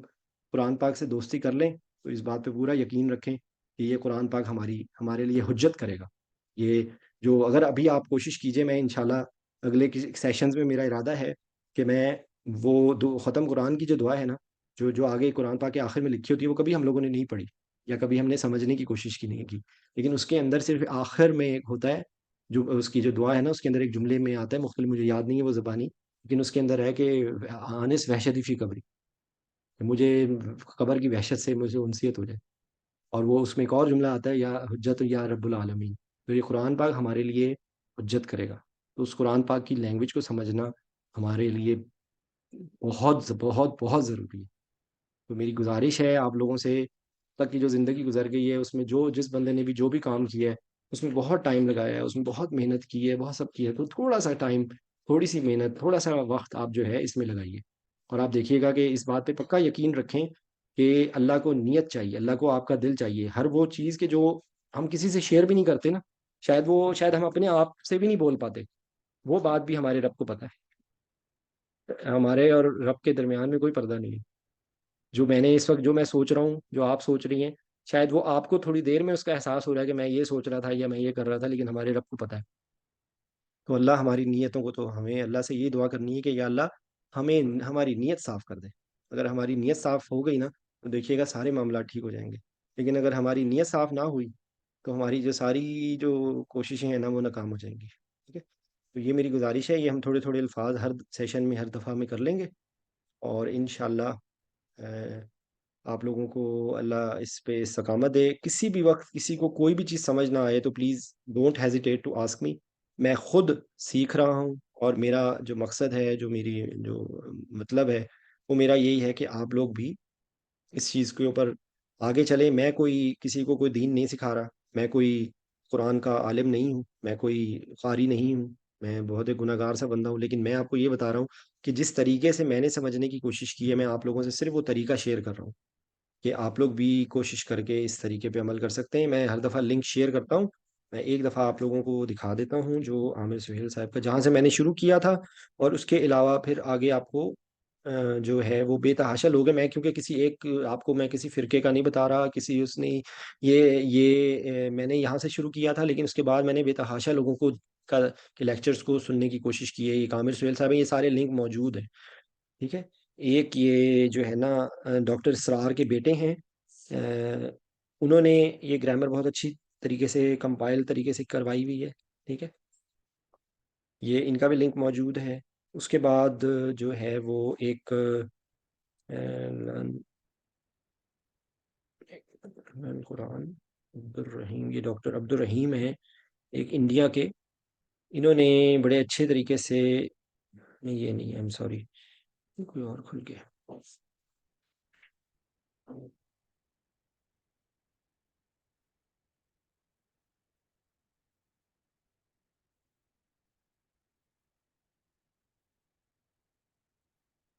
कुरान पाक से दोस्ती कर लें तो इस बात पे पूरा यकीन रखें कि ये कुरान पाक हमारे लिए हुज्जत करेगा। ये जो अगर अभी आप कोशिश कीजिए, मैं इंशाल्लाह अगले किसी सेशंस में मेरा इरादा है कि मैं वो दो ख़त्म कुरान की जो दुआ है ना, जो जो आगे कुरान पाक के आखिर में लिखी होती है, वो कभी हम लोगों ने नहीं पढ़ी या कभी हमने समझने की कोशिश की नहीं की, लेकिन उसके अंदर सिर्फ आखिर में एक होता है, जो उसकी जो दुआ है ना, उसके अंदर एक जुमले में आता है मुख्तलिफ, मुझे याद नहीं है वो ज़बानी, लेकिन उसके अंदर है कि आनिस वहशती फ़ी कब्री, मुझे कब्र की वहशत से मुझे उनसियत हो जाए। और वो उसमें एक और जुमला आता है, या हुज्जत या रब्बुल आलमीन। तो ये कुरान पाक हमारे लिए हुज्जत करेगा। तो उस कुरान पाक की लैंग्वेज को समझना हमारे लिए बहुत बहुत बहुत ज़रूरी है। तो मेरी गुजारिश है आप लोगों से, तक की जो ज़िंदगी गुजर गई है उसमें जो जिस बंदे ने भी जो भी काम किया है, उसमें बहुत टाइम लगाया है, उसमें बहुत मेहनत की है, बहुत सब किया है, तो थोड़ा सा टाइम, थोड़ी सी मेहनत, थोड़ा सा वक्त आप जो है इसमें लगाइए। और आप देखिएगा कि इस बात पे पक्का यकीन रखें कि अल्लाह को नीयत चाहिए, अल्लाह को आपका दिल चाहिए। हर वो चीज़ के जो हम किसी से शेयर भी नहीं करते ना, शायद हम अपने आप से भी नहीं बोल पाते, वो बात भी हमारे रब को पता है। हमारे और रब के दरमियान में कोई पर्दा नहीं है। जो मैंने इस वक्त जो मैं सोच रहा हूँ, जो आप सोच रही हैं, शायद वो आपको थोड़ी देर में उसका एहसास हो रहा है कि मैं ये सोच रहा था या मैं ये कर रहा था, लेकिन हमारे रब को पता है। तो अल्लाह हमारी नीयतों को, तो हमें अल्लाह से ये दुआ करनी है कि या अल्लाह हमें हमारी नीयत साफ़ कर दे। अगर हमारी नीयत साफ़ हो गई ना, तो देखिएगा सारे मामला ठीक हो जाएंगे। लेकिन अगर हमारी नीयत साफ़ ना हुई, तो हमारी जो सारी जो कोशिशें हैं ना, वो नाकाम हो जाएंगी। ठीक है। तो ये मेरी गुजारिश है, ये हम थोड़े थोड़े अल्फाज हर सेशन में, हर दफ़ा में कर लेंगे, और इन आप लोगों को अल्लाह इस पे इस्तकामत दे। किसी भी वक्त किसी को कोई भी चीज़ समझ ना आए तो please don't hesitate to ask me. मैं खुद सीख रहा हूँ, और मेरा जो मकसद है, जो मेरी जो मतलब है, वो मेरा यही है कि आप लोग भी इस चीज़ के ऊपर आगे चलें। मैं कोई किसी को कोई दीन नहीं सिखा रहा, मैं कोई कुरान का आलिम नहीं हूँ, मैं कोई कारी नहीं हूँ, मैं बहुत एक गुनहगार सा बंदा हूँ, लेकिन मैं आपको ये बता रहा हूँ कि जिस तरीके से मैंने समझने की कोशिश की है, मैं आप लोगों से सिर्फ वो तरीका शेयर कर रहा हूँ कि आप लोग भी कोशिश करके इस तरीके पे अमल कर सकते हैं। मैं हर दफ़ा लिंक शेयर करता हूँ। मैं एक दफ़ा आप लोगों को दिखा देता हूँ, जो आमिर सुहेल साहब का, जहाँ से मैंने शुरू किया था, और उसके अलावा फिर आगे आपको जो है वो बेतहाशा लोग हैं। मैं क्योंकि किसी एक आपको मैं किसी फ़िरके का नहीं बता रहा, किसी उसने मैंने यहाँ से शुरू किया था, लेकिन उसके बाद मैंने बेतहाशा लोगों को का के लेक्चर्स को सुनने की कोशिश की है। ये आमिर सुहेल साहब हैं, ये सारे लिंक मौजूद हैं। ठीक है। एक ये जो है ना, डॉक्टर इसरार के बेटे हैं, अ, उन्होंने ये ग्रामर बहुत अच्छी तरीके से कंपाइल तरीके से करवाई हुई है। ठीक है। ये इनका भी लिंक मौजूद है। उसके बाद जो है वो एक कुरान अब्दुल रहीम, ये डॉक्टर अब्दुल रहीम है, एक इंडिया के। इन्होंने बड़े अच्छे तरीके से, नहीं ये नहीं है, आई एम सॉरी, कोई और खुल गया।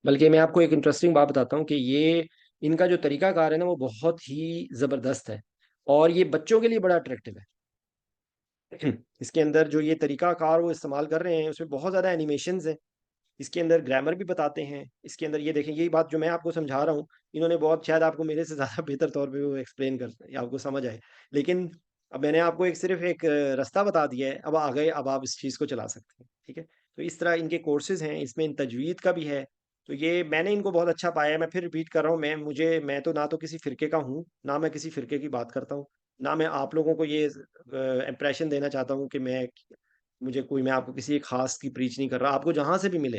बल्कि मैं आपको एक इंटरेस्टिंग बात बताता हूँ कि ये इनका जो तरीकाकार है ना, वो बहुत ही ज़बरदस्त है, और ये बच्चों के लिए बड़ा अट्रैक्टिव है। इसके अंदर जो ये तरीकाकार वो इस्तेमाल कर रहे हैं, उसमें बहुत ज़्यादा एनिमेशंस हैं। इसके अंदर ग्रामर भी बताते हैं। इसके अंदर ये देखें, यही बात जो मैं आपको समझा रहा हूँ, इन्होंने बहुत, शायद आपको मेरे से ज़्यादा बेहतर तौर पे वो एक्सप्लेन कर, या आपको समझ आए। लेकिन अब मैंने आपको सिर्फ एक रास्ता बता दिया है, अब आगे अब आप इस चीज़ को चला सकते हैं। ठीक है। तो इस तरह इनके कोर्सेज हैं, इसमें इन तजवीद का भी है। तो ये मैंने इनको बहुत अच्छा पाया है। मैं फिर रिपीट कर रहा हूँ, मैं तो ना तो किसी फ़िरके का हूँ, ना मैं किसी फ़िरके की बात करता हूँ, ना मैं आप लोगों को ये इम्प्रेशन देना चाहता हूँ कि मैं आपको किसी एक ख़ास की प्रीच नहीं कर रहा। आपको जहाँ से भी मिले,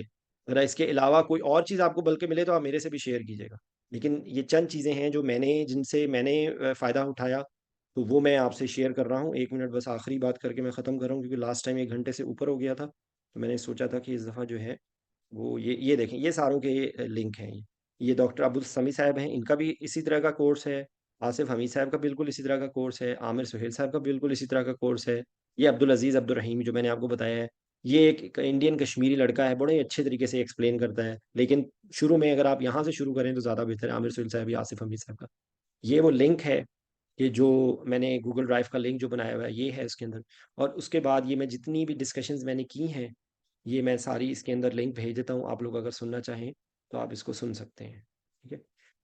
अगर इसके अलावा कोई और चीज़ आपको बल्कि मिले, तो आप मेरे से भी शेयर कीजिएगा। लेकिन ये चंद चीज़ें हैं जो जिनसे मैंने फ़ायदा उठाया, तो वो मैं आपसे शेयर कर रहा हूँ। 1 मिनट बस आखिरी बात करके मैं ख़त्म कर रहा हूँ, क्योंकि लास्ट टाइम 1 घंटे से ऊपर हो गया था। तो मैंने सोचा था कि इस दफ़ा जो है वो ये देखें, ये सारों के लिंक हैं ये। ये डॉक्टर अब्दुल समी साहब हैं, इनका भी इसी तरह का कोर्स है। आसिफ हमीद साहब का बिल्कुल इसी तरह का कोर्स है। आमिर सुहेल साहब का बिल्कुल इसी तरह का कोर्स है। ये अब्दुल अजीज़ अब्दुल रहीम जो मैंने आपको बताया है, ये एक इंडियन कश्मीरी लड़का है, बड़े अच्छे तरीके से एक्सप्लेन करता है। लेकिन शुरू में अगर आप यहाँ से शुरू करें तो ज़्यादा बेहतर है, आमिर सुहेल साहब या आसिफ हमीद साहब का। ये वो लिंक है, ये जो मैंने गूगल ड्राइव का लिंक जो बनाया हुआ है, ये है इसके अंदर। और उसके बाद ये मैं जितनी भी डिस्कशंस मैंने की हैं, ये मैं सारी इसके अंदर लिंक भेज देता हूँ, आप लोग अगर सुनना चाहें तो आप इसको सुन सकते हैं। ठीक है।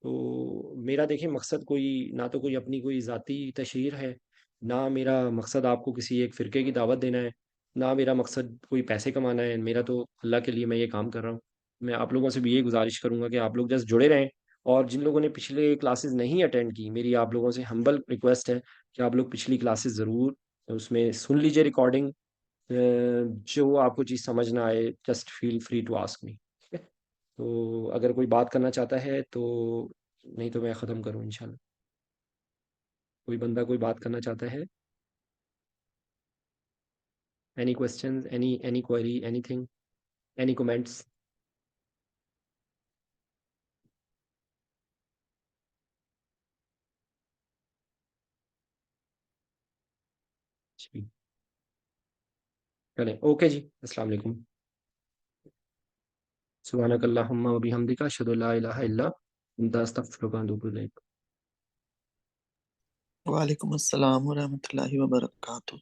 तो मेरा देखिए मकसद कोई ना तो कोई अपनी कोई ज़ाती तशहीर है, ना मेरा मकसद आपको किसी एक फ़िरके की दावत देना है, ना मेरा मकसद कोई पैसे कमाना है। मेरा तो अल्लाह के लिए मैं ये काम कर रहा हूँ। मैं आप लोगों से भी यही गुजारिश करूँगा कि आप लोग जस्ट जुड़े रहें, और जिन लोगों ने पिछले क्लासेस नहीं अटेंड की, मेरी आप लोगों से हम्बल रिक्वेस्ट है कि आप लोग पिछली क्लासेस ज़रूर उसमें सुन लीजिए रिकॉर्डिंग। जो आपको चीज़ समझ ना आए, just feel free to ask me. ठीक है। तो अगर कोई बात करना चाहता है तो, नहीं तो मैं ख़त्म करूँ इंशाल्लाह। कोई बंदा कोई बात करना चाहता है? Any question, any query, anything, any comments? जी, चलें, ओके जी, अस्सलाम वालेकुम। सुब्हानकल्लाहुम्मा व बिहम्दिका अशहदु अल्ला इलाहा इल्ला अंता अस्तगफिरुका व अतूबु इलैक। वालेकुम अस्सलाम वरहमतुल्लाहि वबरकातुहू।